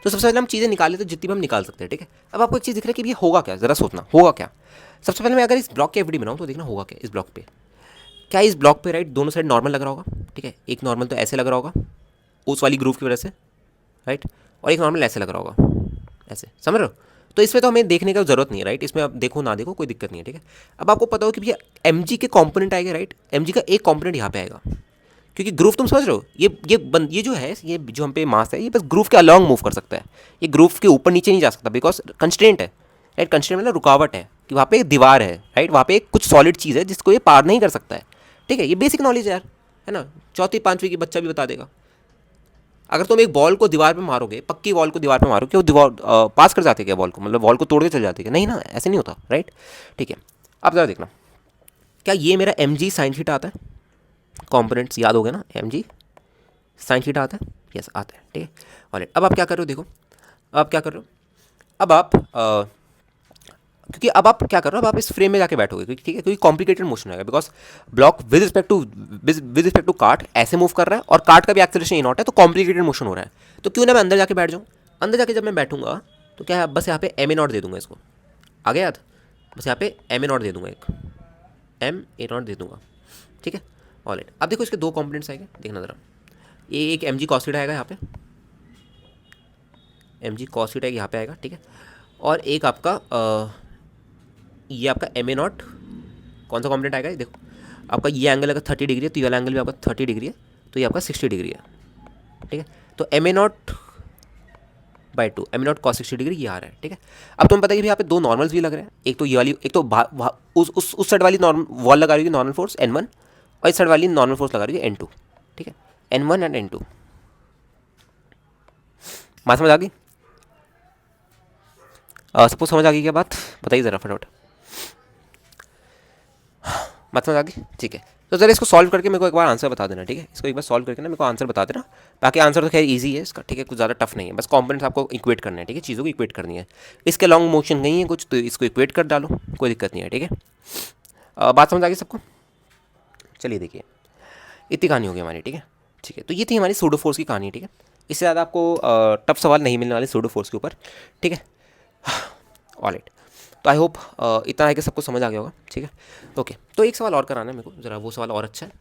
तो सबसे पहले हम चीज़ें निकालें तो जितनी भी हम निकाल सकते हैं, ठीक है। अब आपको एक चीज़ दिख रहा है कि ये होगा क्या, ज़रा सोचना होगा क्या। सबसे पहले मैं अगर इस ब्लॉक की एफडी बनाऊँ तो देखना होगा क्या इस ब्लॉक पे, क्या इस ब्लॉक पे राइट दोनों साइड नॉर्मल लग रहा होगा, ठीक है। एक नॉर्मल तो ऐसे लग रहा होगा उस वाली ग्रूव की वजह से, राइट, और एक नॉर्मल ऐसे लग रहा होगा, ऐसे, समझ रहे हो। तो इसमें तो हमें देखने का जरूरत नहीं है, राइट, इसमें आप देखो ना देखो कोई दिक्कत नहीं है, ठीक है। अब आपको पता हो कि भैया एम के कॉम्पोनेंट आएगा, राइट, एम का एक कॉम्पोनेंट यहाँ पे आएगा, क्योंकि ग्रूव तुम समझ रहे हो, ये जो है, ये जो हम पे मास है, ये बस ग्रूव के अलॉन्ग मूव कर सकता है, ये ग्रूव के ऊपर नीचे नहीं जा सकता, बिकॉज कंस्ट्रेंट है, राइट। कंस्ट्रेंट मतलब रुकावट है कि वहाँ पे एक दीवार है, राइट, वहाँ पे एक कुछ सॉलिड चीज़ है जिसको ये पार नहीं कर सकता है, ठीक है। ये बेसिक नॉलेज है यार, है ना, चौथी पाँचवीं की बच्चा भी बता देगा। अगर तुम एक बॉल को दीवार पे मारोगे, पक्की बॉल को दीवार पे मारोगे, वो दीवार पास कर जाती है क्या बॉल को, मतलब बॉल को तोड़ के चल जाती है क्या, नहीं ना, ऐसे नहीं होता, राइट, ठीक है। अब ज़रा देखना, क्या ये मेरा एम जी साइन थीटा आता है, कॉम्पोनेंट्स याद हो गए ना, एम जी साइन थीटा आता है, यस आता है, ठीक है। और अब आप क्या कर रहे हो, देखो अब आप क्या कर रहे हो, अब आप क्योंकि अब आप क्या कर रहे हो, अब आप इस फ्रेम में जाके बैठोगे, ठीक है, क्योंकि कॉम्प्लिकेटेड मोशन है, because block with respect to cart ऐसे मूव कर रहा है और कार्ट का भी एक्सेलरेशन ए नॉट है, तो कॉम्प्लिकेटेड मोशन हो रहा है। तो क्यों ना मैं अंदर जाके बैठ जाऊँ, अंदर जाके जब मैं बैठूंगा तो क्या है, बस यहाँ पे एम ए नॉट दे दूंगा इसको, आगे याद, बस यहाँ पे एम ए नॉट दे दूंगा, एक एम ए नॉट दे दूंगा, ठीक है। ऑल राइट, अब देखो इसके दो कॉम्पोनेंट्स आएंगे, देखना ज़रा, ये एक एम जी कॉस थीटा आएगा यहाँ पे, एम जी कॉस थीटा यहाँ पे आएगा, ठीक है। और एक आपका ये आपका एम ए नॉट कौन सा कॉम्पोनेंट आएगा, ये देखो आपका ये एंगल अगर 30 डिग्री है तो ये वाला एंगल भी आपका 30 डिग्री है, तो ये आपका 60 डिग्री है, ठीक है। तो M A nought by 2, M A not cos 60 degree ये आ रहा है, ठीक है। अब तुम्हें पता है कि यहाँ पे दो नॉर्मल्स भी लग रहे हैं, एक तो ये वाली, एक तो उस साइड वाली नॉर्मल वॉल लगा रही है नॉर्मल फोर्स N1, और इस साइड वाली नॉर्मल फोर्स लगा रही है N2, ठीक है, N1 एंड N2। बात समझ आ गई, सपोज समझ आ गई क्या बात, बताइए ज़रा फटाफट, बात समझ आ गई, ठीक है। तो ज़रा इसको सॉल्व करके मेरे को एक बार आंसर बता देना, ठीक है, इसको एक बार सॉल्व करके ना मेरे को आंसर बता देना। बाकी आंसर तो खैर इजी है इसका, ठीक है, कुछ ज़्यादा टफ नहीं है, बस कॉम्पोनेंट्स आपको इक्वेट करना है, ठीक है, चीज़ों को इक्वेट करनी है। इसके लॉन्ग मोशन नहीं है कुछ, तो इसको इक्वेट कर डालो, कोई दिक्कत नहीं है, ठीक है। बात समझ आ गई सबको, चलिए देखिए, इतनी कहानी होगी हमारी, ठीक है, ठीक है। तो ये थी हमारी सूडो फोर्स की कहानी, ठीक है। इससे ज़्यादा आपको टफ सवाल नहीं मिलने वाले सूडो फोर्स के ऊपर, ठीक है। ऑल राइट, तो आई होप इतना है कि सबको समझ आ गया होगा, ठीक है। ओके, तो एक सवाल और कराना है मेरे को, ज़रा वो सवाल और अच्छा है,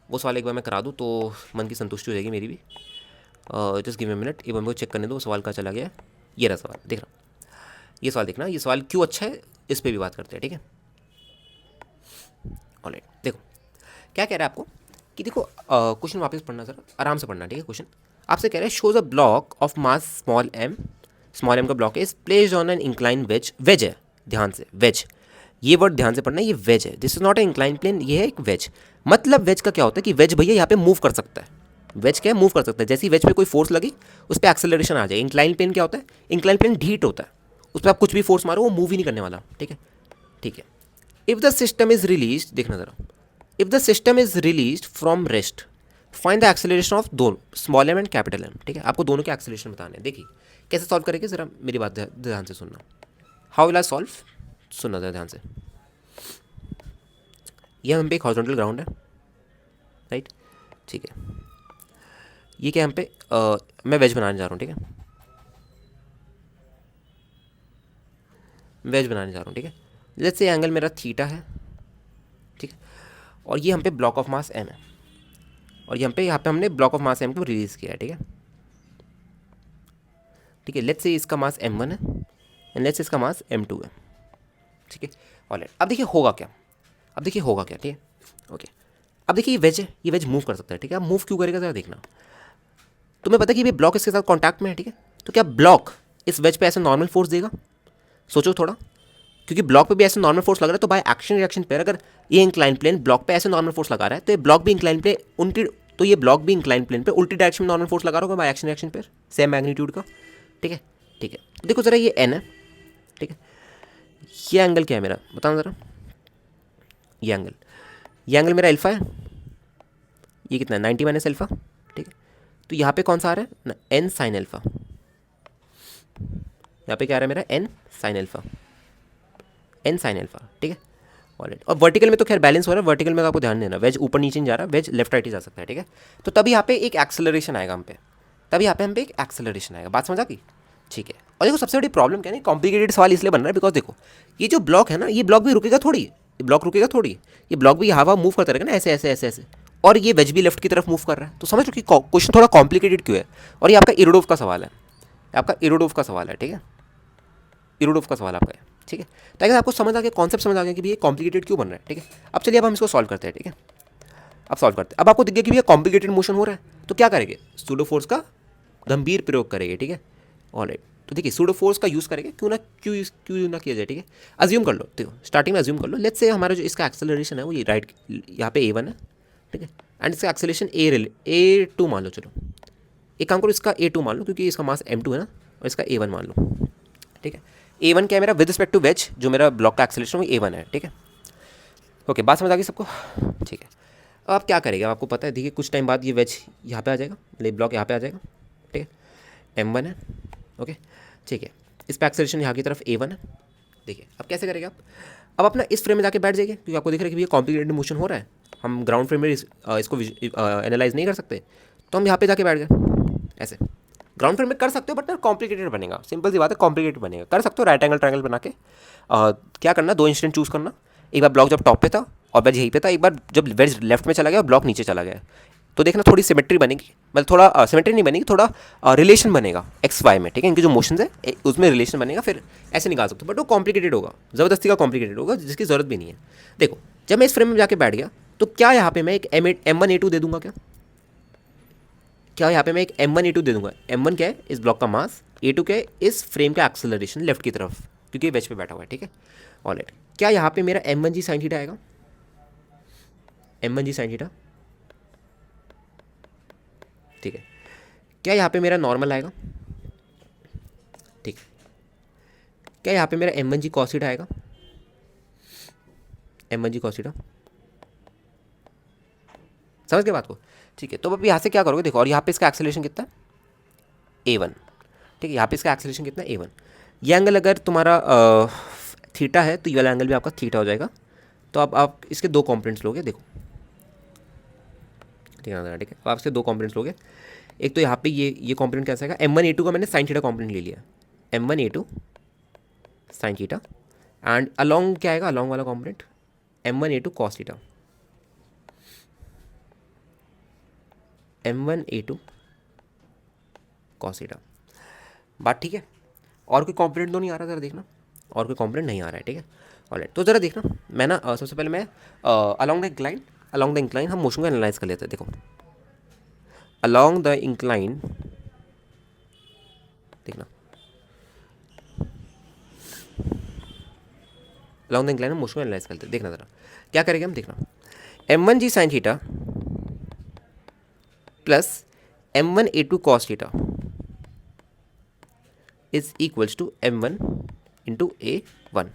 वो सवाल एक बार मैं करा दूँ तो मन की संतुष्टि हो जाएगी मेरी भी। जस्ट गिव मी मिनट, एक बार मेरे को चेक करने दो वो सवाल का चला गया है। ये रहा सवाल, देख रहा, ये सवाल देखना, ये सवाल क्यों अच्छा है इस पर भी बात करते हैं, ठीक है। ऑल राइट, देखो क्या कह रहा है आपको कि देखो क्वेश्चन वापस पढ़ना ज़रा, आराम से पढ़ना, ठीक है। क्वेश्चन आपसे कह रहा है, shows a block of mass small M का ब्लॉक है, is placed on an incline wedge, wedge है, ध्यान से, वेज, ये वर्ड ध्यान से पढ़ना है, ये वेज है, this is not a incline plane, ये है एक वेज। मतलब वेज का क्या होता है कि वेज भैया यहाँ पे मूव कर सकता है, वेज क्या है, मूव कर सकता है, जैसे ही वेज पे कोई फोर्स लगी उस पर एक्सेलरेशन आ जाए। इंक्लाइन प्लेन क्या होता है, इंक्लाइन प्लेन ढीट होता है, उस पर आप कुछ भी फोर्स मारो वो मूव ही नहीं करने वाला, ठीक है, ठीक है। If the system is release, देखना जरा, if the system is release from rest, find the acceleration of दो small M and capital M, ठीक है। आपको दोनों के एक्सेलरेशन बताने हैं, देखिए कैसे सॉल्व करेंगे, जरा मेरी बात ध्यान से सुनना, हाउ विल आई सॉल्व, सुनना जरा ध्यान से। यह हम पे एक हॉरिजॉन्टल ग्राउंड है, राइट। ठीक है, ये क्या यहाँ पे मैं वेज बनाने जा रहा हूँ, ठीक है, वेज बनाने जा रहा हूँ, ठीक है। लेट्स से एंगल मेरा थीटा है, ठीक है, और ये हम पे ब्लॉक ऑफ मास एम है, और यहाँ पे हमने ब्लॉक ऑफ मास एम को रिलीज़ किया है, ठीक है। ठीक है, लेट्स से इसका मास m1 है एंड लेट्स से इसका मास m2 है, ठीक है। ऑलराइट, अब देखिए होगा क्या, अब देखिए होगा क्या, ठीक है, ओके। अब देखिए ये वेज है, ये वेज मूव कर सकता है, ठीक है। अब मूव क्यों करेगा ज़रा देखना, तुम्हें पता है कि ये ब्लॉक इसके साथ कॉन्टैक्ट में है, ठीक है। तो क्या ब्लॉक इस वेज पे ऐसे नॉर्मल फोर्स देगा, सोचो थोड़ा, क्योंकि ब्लॉक पे भी ऐसे नॉर्मल फोर्स लग रहा है, तो बाय एक्शन रिएक्शन पे अगर ये इंक्लाइन प्लेन ब्लॉक पे ऐसे नॉर्मल फोर्स लगा रहा है, तो ये ब्लॉक भी इंक्लाइन प्लेन उल्टी, तो ये ब्लॉक भी इंक्लाइन प्लेन पे उल्टी डायरेक्शन में नॉर्मल फोर्स लगा रहा होगा बाय एक्शन रिएक्शन पे, सेम मैग्नीट्यूड का, ठीक है। ठीक है, देखो ज़रा ये एन है, ठीक है, ये एंगल क्या है मेरा बताओ ज़रा, ये एंगल मेरा अल्फा है, ये कितना है 90 माइनस अल्फा, ठीक है। तो यहाँ पे कौन सा आ रहा है ना, एन साइन अल्फा, यहाँ पे क्या आ रहा है मेरा N sine alpha, N sine alpha, ठीक है। ऑलराइट, और वर्टिकल में तो खैर बैलेंस हो रहा है, वर्टिकल में आपको ध्यान देना, वेज ऊपर नीचे नहीं जा रहा, वेज लेफ्ट राइट ही जा सकता है, ठीक है। तो तभी यहाँ पे एक एक्सेलरेशन आएगा हम पे, तभी यहाँ पे हम पे एक एक्सेलरेशन आएगा, बात समझ आ गई, ठीक है। और देखो सबसे बड़ी प्रॉब्लम क्या है, कॉम्प्लिकेटेड सवाल इसलिए बन रहा है बिकॉज देखो ये जो ब्लॉक है ना, ये ब्लॉक भी रुकेगा थोड़ी, ये ब्लॉक रुकेगा थोड़ी, ये ब्लॉक भी हवा मूव करता रहेगा ना ऐसे ऐसे ऐसे ऐसे, और ये वेज भी लेफ्ट की तरफ मूव कर रहा है, तो समझ लो कि क्वेश्चन थोड़ा कॉम्प्लिकेटेड क्यों है। और ये आपका इरोडोव का सवाल है, आपका इरोडोव का सवाल है, ठीक है, इरोडोव का सवाल आपका है, ठीक है। तो अगर आपको समझ आ गया, कॉन्सेप्ट समझ आ गया कि भैया कॉम्प्लिकेटेड क्यों बन रहा है, ठीक है। अब चलिए अब हम इसको सॉल्व करते हैं, ठीक है। अब सॉल्व करते हैं, अब आपको दिख गया कि भैया कॉम्प्लिकेटेड मोशन हो रहा है, तो क्या करेंगे, सूडो फोर्स का गंभीर प्रयोग करेंगे, ठीक है। ऑलराइट, तो देखिए सूडो फोर्स का यूज़ करेंगे, क्यों ना किया जाए, ठीक है। अज्यूम कर लो, देखो स्टार्टिंग में अज्यूम कर लो, लेट्स से हमारा जो इसका एक्सेलरेशन है वो ये राइट यहाँ पे A1 है, ठीक है, एंड इसका एक्सेलरेशन A2 मान लो, चलो एक काम करो, इसका A2 मान लो क्योंकि इसका मास M2 है ना, और इसका A1 मान लो, ठीक है। A1 क्या है मेरा विद रिस्पेक्ट टू वेज, जो मेरा ब्लॉक का एक्सेलरेशन वो A1 है, ठीक है। ओके, बात समझ आ गई सबको, ठीक है। अब आप क्या करेगा, आपको पता है, देखिए कुछ टाइम बाद ये वेज यहाँ पे आ जाएगा, मतलब ब्लॉक यहाँ पे आ जाएगा, ठीक है, M1 है, ओके, ठीक है। इस पर एक्सेलरेशन यहाँ की तरफ A1 है, देखिए अब कैसे करेंगे आप, अब अपना इस फ्रेम में जाके बैठ जाइए, क्योंकि आपको दिख रहा है कि ये कॉम्प्लिकेटेड मोशन हो रहा है, हम ग्राउंड फ्रेम में इसको एनालाइज नहीं कर सकते, तो हम यहाँ पे जाके बैठ गए ऐसे। ग्राउंड फ्रेम में कर सकते हो बट ना कॉम्प्लिकेटेड बनेगा, सिंपल सी बात है, कॉम्प्लिकेटेड बनेगा, कर सकते हो राइट एंगल ट्रायंगल बना के। क्या करना, दो इंस्टेंट चूज़ करना, एक बार ब्लॉक जब टॉप पे था और वेज यहीं पे था, एक बार जब वेज लेफ्ट में चला गया और ब्लॉक नीचे चला गया, तो देखना थोड़ी सिमेट्री बनेगी, मतलब थोड़ा सिमेट्री नहीं बनेगी, थोड़ा रिलेशन बनेगा एक्स वाई में, ठीक है, इनके जो मोशंस है उसमें रिलेशन बनेगा, फिर ऐसे निकाल सकते हो, बट वो कॉम्प्लिकेटेड होगा, ज़बरदस्ती का कॉम्प्लिकेटेड होगा, जिसकी ज़रूरत भी नहीं है। देखो जब मैं इस फ्रेम में जाके बैठ गया, तो क्या यहाँ पे मैं एक M1A2 दे दूंगा, क्या यहाँ पे मैं एक M1A2 दे दूंगा। M1 क्या है, इस ब्लॉक का मास, A2 क्या है, इस फ्रेम का एक्सेलरेशन लेफ्ट की तरफ, क्योंकि वेज पे बैठा हुआ है, ठीक है। ऑलराइट, क्या यहाँ पे मेरा M1G sin थीटा आएगा, M1G sin थीटा, ठीक है। क्या यहाँ पे मेरा नॉर्मल आएगा, ठीक है। क्या यहाँ पे मेरा M1G cos थीटा आएगा, M1G cos थीटा, समझ गए बात को, ठीक है। तो अब यहाँ से क्या करोगे, देखो, और यहाँ पे इसका एक्सेलरेशन कितना है A1, ठीक है, यहाँ पे इसका एक्सेलरेशन कितना है A1। ये एंगल अगर तुम्हारा थीटा है तो ये वाला एंगल भी आपका थीटा हो जाएगा। तो अब आप इसके दो कॉम्पोनेंट्स लोगे, देखो ठीक है, ठीक है। अब आप इसके दो कॉम्पोनेंट्स लोगे, एक तो यहाँ पे ये कॉम्पोनेंट कैसा आएगा, M1A2 का मैंने साइन थीटा कॉम्पोनेंट ले लिया, M1A2 sine theta, and along क्या आएगा, अलॉन्ग वाला component M1A2 cos theta, M1A2 cos theta, बात ठीक है। और कोई कॉम्पोनेंट तो नहीं आ रहा, ज़रा देखना, और कोई कॉम्पोनेंट नहीं आ रहा है, ठीक है। ऑलराइट, तो ज़रा देखना, मैं ना सबसे पहले मैं अलॉन्ग द इंक्लाइन हम मोशन को एनालाइज कर लेते हैं। देखो अलॉन्ग द इंक्लाइन, देखना अलॉन्ग द इंक्लाइन हम मोशन को एनालाइज करते हैं, देखना ज़रा क्या करेंगे हम, देखना M1G sin theta plus M1A2 cos theta is equals to M1 into A1।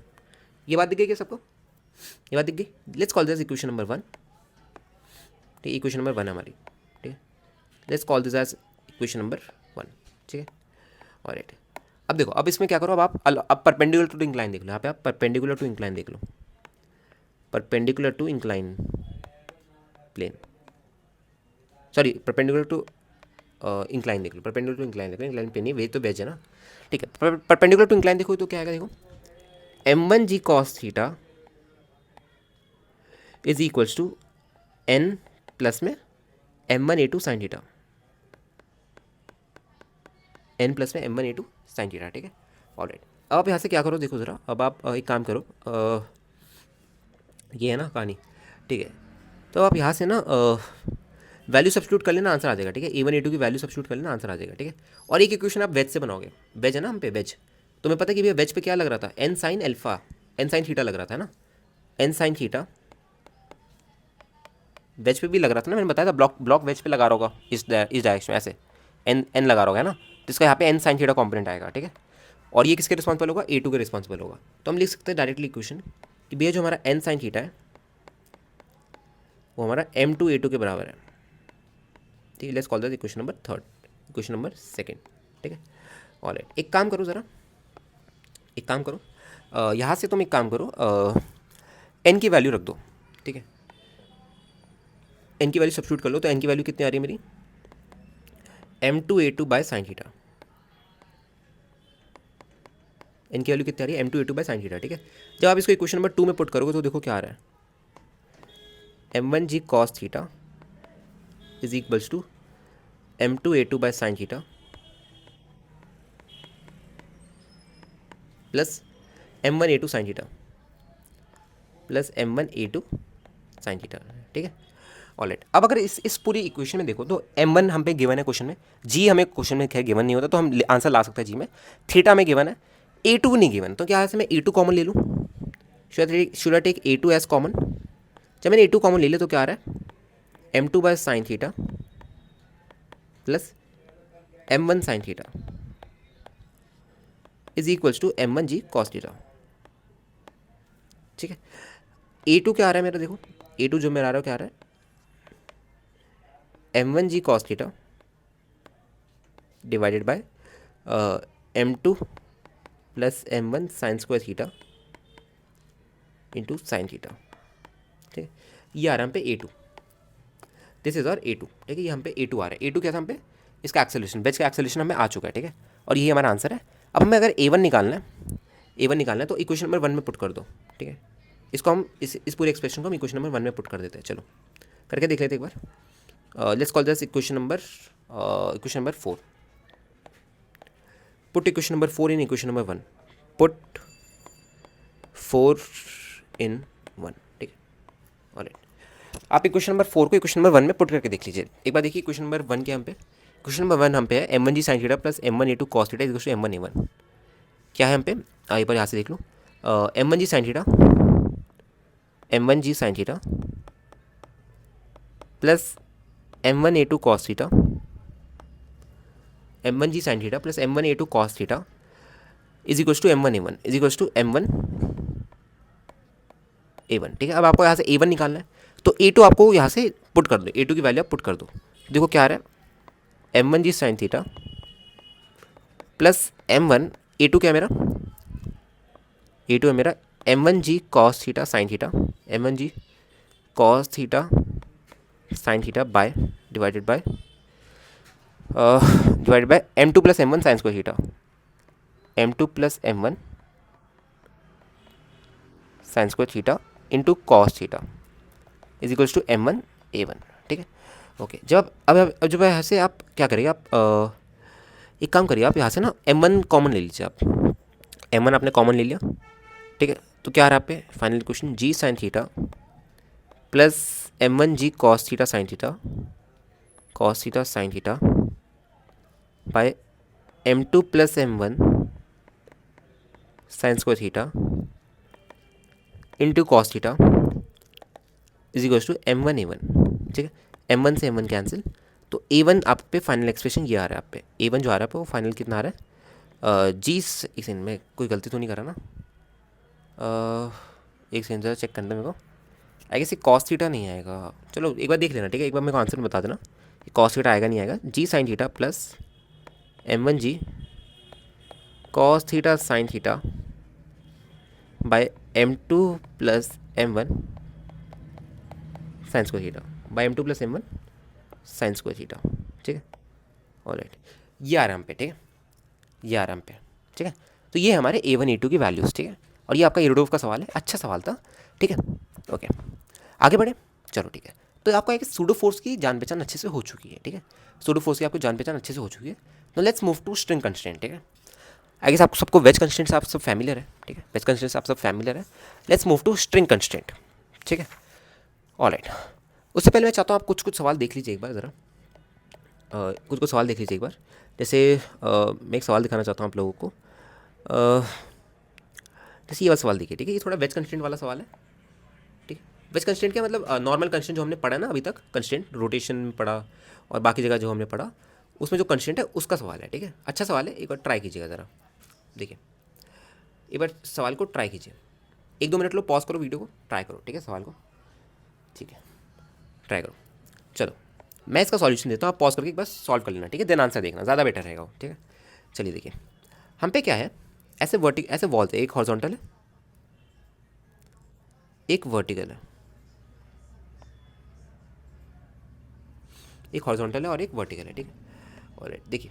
ये बात दिख गई क्या सबको, ये बात दिख गई। Let's call this equation number 1, ठीक है, इक्वेशन नंबर 1 हमारी, ठीक है। Let's call this as equation number 1, ठीक है। ऑलराइट, अब देखो, अब इसमें क्या करो, अब परपेंडिकुलर टू इंक्लाइन देख लो, यहाँ पे आप परपेंडिकुलर टू इंक्लाइन देख लो, perpendicular to incline plane, sorry perpendicular to incline देख लो, परपेंडिकुलर टू इंक्लाइन देख लो, इंक्लाइन पे नहीं, वे तो बेज है ना, ठीक है। परपेंडिकुलर टू इंक्लाइन देखो तो क्या आएगा, देखो m1g cos theta is equals to n plus में m1a2 sine theta, n plus में m1a2 साइन थीटा, ठीक है। ऑलराइट, अब आप यहाँ से क्या करो देखो ज़रा, अब आप एक काम करो, ये है ना कहानी, ठीक है। तो आप यहाँ से ना वैल्यू सब्स्टिट्यूट कर लेना, आंसर आ जाएगा, ठीक है। a1 a2 की वैल्यू सब्स्टिट्यूट कर लेना, आंसर आ जाएगा, ठीक है। और एक इक्वेशन आप वेज से बनाओगे, वेज है ना हम पे, वेज तुम्हें पता है कि भैया वेज पे क्या लग रहा था, n sine alpha, n sine theta लग रहा था ना, n साइन थीटा वेज पे भी लग रहा था ना, मैंने बताया था, ब्लॉक ब्लॉक वेज पे लगा रहा होगा इस डायरेक्शन में ऐसे, n लगा रहा होगा है ना, तो इसका यहाँ पे n साइन थीटा कॉम्पोनेंट आएगा, ठीक है। और ये किसके रिस्पॉन्सिबल होगा, a2 के रिस्पॉन्सिबल होगा। तो हम लिख सकते हैं डायरेक्टली इक्वेशन कि भैया जो हमारा n साइन थीटा है वो हमारा m2 a2 के बराबर है, ठीक है। Let's call that equation number third, equation number second, ठीक है। ऑलराइट, एक काम करो ज़रा, एक काम करो, यहाँ से तुम एक काम करो, n की वैल्यू रख दो, ठीक है। n की वैल्यू सब्स्टिट्यूट कर लो, तो n की वैल्यू कितनी आ रही है मेरी, m2 a2 by sine theta, n की वैल्यू कितनी आ रही है, m2 a2 by sine theta, ठीक है। जब आप इसको इक्वेशन नंबर 2 में पुट करोगे तो देखो क्या आ रहा है, m1g cos theta is equals to m2 a2 by sine theta plus m1 a2 sine theta plus m1 a2 sine theta, ठीक है। ऑलराइट, अब अगर इस पूरी इक्वेशन में देखो तो m1 हम पे गिवन है क्वेश्चन में, g हमें क्वेश्चन में खैर गिवन नहीं होता, तो हम आंसर ला सकते हैं जी में, थीटा में गिवन है, a2 नहीं गिवन, तो क्या है मैं a2 कॉमन ले लूँ, should I take a2 as common. जब मैंने a2 कॉमन ले लिया तो क्या आ रहा है, m2 by sine theta plus m1 sine theta is equals to m1g cos theta, ठीक है। a2 क्या आ रहा है मेरा, देखो a2 जो मेरा आ रहा है क्या आ रहा है, m1g cos theta divided by m2 plus m1 sine square theta into sine theta, ठीक है। ये आ रहा है हम पे a2, दिस इज और a2, ठीक है। ये हम पे a2 आ रहा है, a2 क्या था हम पे, इसका एक्सेलरेशन, बेच का एक्सेलरेशन हमें आ चुका है, ठीक है। और यही हमारा आंसर है। अब हमें अगर a1 निकालना है, a1 निकालना है तो इक्वेशन नंबर 1 में पुट कर दो, ठीक है। इसको हम इस पूरे एक्सप्रेशन को हम इक्वेशन नंबर 1 में पुट कर देते हैं, चलो करके देख लेते एक बार। Let's call this equation number 4, put equation number 4 in equation number 1, put 4 in 1, ठीक है। ऑलराइट, आप इक्वेशन नंबर 4 को इक्वेशन नंबर 1 में पुट करके देख लीजिए एक बार। देखिए इक्वेशन नंबर 1 क्या हम पे, इक्वेशन नंबर 1 हम पे है m1g sine theta plus m1 a2 cos theta equal to m1 a1, क्या है हम पे, एक बार यहाँ से देख लो, m1g sine theta, m1g sine theta plus m1 a2 cos theta, m1g sine theta plus m1 a2 cos theta is equal to m1 a1 is equal to m1 a1, ठीक है। अब आपको यहाँ से a1 निकालना है, तो a2 आपको यहाँ से पुट कर दो, a2 की वैल्यू आप पुट कर दो, देखो क्या आ रहा है, m1g sine theta plus m1 a2 क्या है मेरा, a2 है मेरा m1g cos theta sine theta, m1g cos theta sine theta by divided by m2 plus m1 sine square theta, m2 plus m1 sine square theta into cos theta is equals to m1 a1, ठीक है। Okay, जब अब जब यहाँ से आप क्या करिए, आप एक काम करिए, आप यहाँ से ना m1 कॉमन ले लीजिए, आप m1 आपने कॉमन ले लिया, ठीक है। तो क्या आ रहा है आप पे final question, g sine theta plus m1g cos theta sine theta by m2 plus m1 sine square theta into cos theta is equals to m1 a1, ठीक है। m1 से m1 कैंसिल, तो a1 आप पे फाइनल एक्सप्रेशन ये आ रहा है, आप पे a1 जो आ रहा है वो फाइनल कितना आ रहा है, जी एक सेकंड में कोई गलती तो नहीं कर रहा ना, एक सेकंड ज़रा चेक करना मेरे को, आई गेस ये कॉस थीटा नहीं आएगा, चलो एक बार देख लेना, ठीक है। एक बार मेरे को आंसर बता देना, कॉस थीटा आएगा नहीं आएगा, g sine theta plus m1g cos theta sine theta by m2 plus m1 sine square theta by m2 plus m1 sine square theta, ठीक है। ऑलराइट, ये आ रहा है हम पे, ठीक है, ये आ रहा है हम पे, ठीक है। तो ये हमारे A1 A2 की वैल्यूज़, ठीक है। और ये आपका इरोडोव का सवाल है, अच्छा सवाल था, ठीक है। ओके, आगे बढ़े, चलो ठीक है। तो आपका एक सूडो फोर्स की जान पहचान अच्छे से हो चुकी है, ठीक है। सूडो फोर्स की आपको जान पहचान अच्छे से हो चुकी है। तो let's move to string constraint, ठीक है। आई गेस आपको सबको वेज कंस्ट्रेंट्स आप सब फैमिलियर है, ठीक है। वेज कंस्ट्रेंट्स आप सब फैमिलियर है। Let's move to string constraint, ठीक है। ऑलराइट, उससे पहले मैं चाहता हूँ आप कुछ कुछ सवाल देख लीजिए एक बार ज़रा, कुछ कुछ सवाल देख लीजिए एक बार। जैसे मैं एक सवाल दिखाना चाहता हूँ आप लोगों को। जैसे ये वाला सवाल देखिए, ठीक है। ये थोड़ा वेज कंस्ट्रेंट वाला सवाल है, ठीक है। वेज कंस्ट्रेंट क्या मतलब, नॉर्मल कंस्ट्रेंट जो हमने पढ़ा ना अभी तक, कंस्ट्रेंट रोटेशन में पढ़ा और बाकी जगह जो हमने पढ़ा, उसमें जो कंस्ट्रेंट है उसका सवाल है, ठीक है। अच्छा सवाल है, एक बार ट्राई कीजिएगा ज़रा, देखिए एक बार सवाल को ट्राई कीजिए। 1-2 मिनट लो, पॉज करो वीडियो को, ट्राई करो, ठीक है, सवाल को, ठीक है, ट्राई करो। चलो मैं इसका सॉल्यूशन देता हूँ, आप पॉज करके एक बार सॉल्व कर लेना, ठीक है। देन आंसर देखना, ज़्यादा बेटर रहेगा वो, ठीक है। चलिए देखिए, हम पे क्या है, ऐसे वॉल है, एक हॉरिजॉन्टल है, एक वर्टिकल है, एक हॉरिजॉन्टल है और एक वर्टिकल है, ठीक है। और देखिए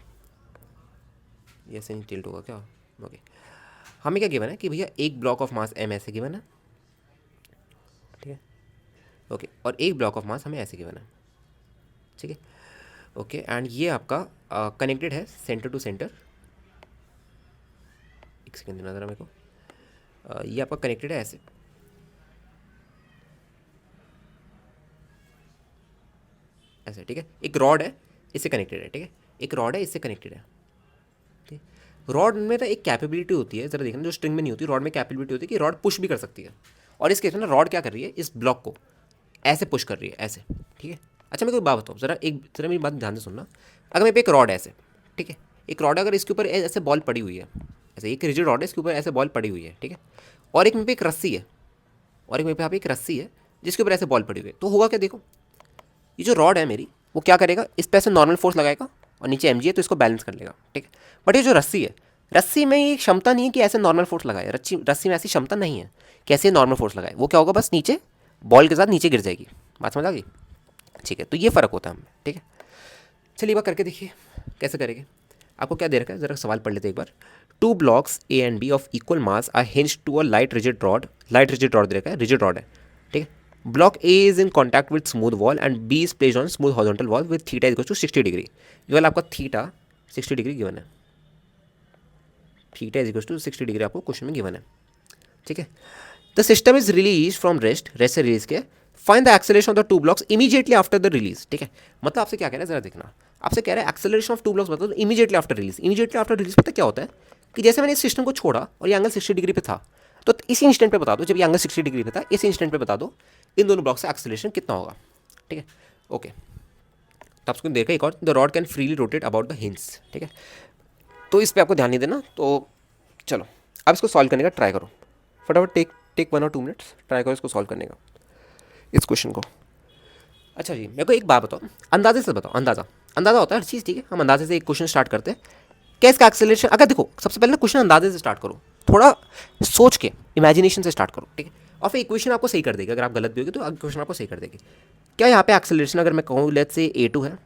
ये ऐसे नहीं टिल्ट होगा क्या, ओके। हमें क्या गिवन है कि भैया एक ब्लॉक ऑफ मास m ऐसे गिवन है, ठीक है, ओके। और एक ब्लॉक ऑफ मास हमें ऐसे गिवन है, ठीक है, ओके। एंड ये आपका कनेक्टेड है सेंटर टू सेंटर, एक सेकेंड देना ज़रा मेरे को, ये आपका कनेक्टेड है ऐसे, ऐसे, ठीक है। एक रॉड है, इससे कनेक्टेड है, ठीक है। एक रॉड है, इससे कनेक्टेड है, ठीक है। रॉड में ना एक कैपेबिलिटी होती है, ज़रा देखना, जो स्ट्रिंग में नहीं होती, रॉड में कैपेबिलिटी होती है कि रॉड पुश भी कर सकती है। और इस केस में ना रॉड क्या कर रही है, इस ब्लॉक को ऐसे पुश कर रही है, ऐसे, ठीक है। अच्छा मैं कोई बात बताऊँ ज़रा मेरी बात ध्यान से सुनना। अगर मेरे पे एक रॉड है ऐसे, ठीक है, एक रॉड है, अगर इसके ऊपर ऐसे बॉल पड़ी हुई है, ऐसे एक रिजिड रॉड है, इसके ऊपर ऐसे बॉल पड़ी हुई है, ठीक है। और एक मेरे पे एक रस्सी है, और एक मेरे पे यहाँ पे एक रस्सी है जिसके ऊपर ऐसे बॉल पड़ी हुई है, तो होगा क्या, देखो ये जो रॉड है मेरी, वो क्या करेगा, इस पे ऐसे नॉर्मल फोर्स लगाएगा और नीचे एम है तो इसको बैलेंस कर लेगा, ठीक है। बट ये जो रस्सी है, रस्सी में ये क्षमता नहीं है कि ऐसे नॉर्मल फोर्स लगाए, रस्सी में ऐसी क्षमता नहीं है कि ऐसे नॉर्मल फोर्स लगाए। वो क्या होगा, बस नीचे बॉल के साथ नीचे गिर जाएगी, बात समझ आ गई, ठीक है। तो ये फ़र्क होता है हमें, ठीक है। चलिए बात करके देखिए कैसे करेंगे। आपको क्या दे रखा है, ज़रा सवाल पढ़ लेते एक बार। 2 blocks A and B of equal mass are hinged to a light rigid rod दे रखा है, रिजिड रॉड है, ठीक है। Block A is in contact with smooth wall and B is placed on smooth horizontal wall with theta is equal to 60 degree. ये वाला आपका theta 60 degree given है, theta is equal to 60 degree आपको question में given है, ठीक है। The system is release from rest से रिलीज के, find the acceleration of the 2 blocks immediately after the release, ठीक है। मतलब आपसे क्या कह रहा है, जरा देखना, आपसे कह रहा है एक्सेलरेशन ऑफ 2 ब्लॉक्स बताओ immediately after release. Immediately after release पता क्या होता है कि जैसे मैंने इस सिस्टम को छोड़ा और ये एंगल 60 डिग्री पे था, तो इसी इंस्टेंट पे बता दो, जब ये एंगल 60 डिग्री पे था इस इंस्टेंट पे बता दो इन दोनों ब्लॉक से एक्सेलरेशन कितना होगा, ठीक है, ओके। तो आपको देखा एक और, the rod can freely rotate about the hinge, ठीक है। तो इस पर आपको ध्यान नहीं देना, तो चलो अब इसको सॉल्व करने का ट्राई करो फटाफट, टेक 1 और 2 मिनट्स ट्राई करो इसको सॉल्व करने का, इस क्वेश्चन को। अच्छा जी, मेरे को एक बात बताओ, अंदाजे से बताओ, अंदाज़ा होता है हर चीज़, ठीक है। हम अंदाजे से एक क्वेश्चन स्टार्ट करते हैं, क्या इसका एक्सेलरेशन, अगर देखो सबसे पहले ना क्वेश्चन अंदाजे से स्टार्ट करो, थोड़ा सोच के इमेजिनेशन से स्टार्ट करो, ठीक है। और फिर इक्वेशन आपको सही कर देगी, अगर आप गलत भी होगी तो क्वेश्चन आपको सही कर देगी। क्या यहाँ पे एक्सेलरेशन अगर मैं कहूँ लेट्स से A2 है,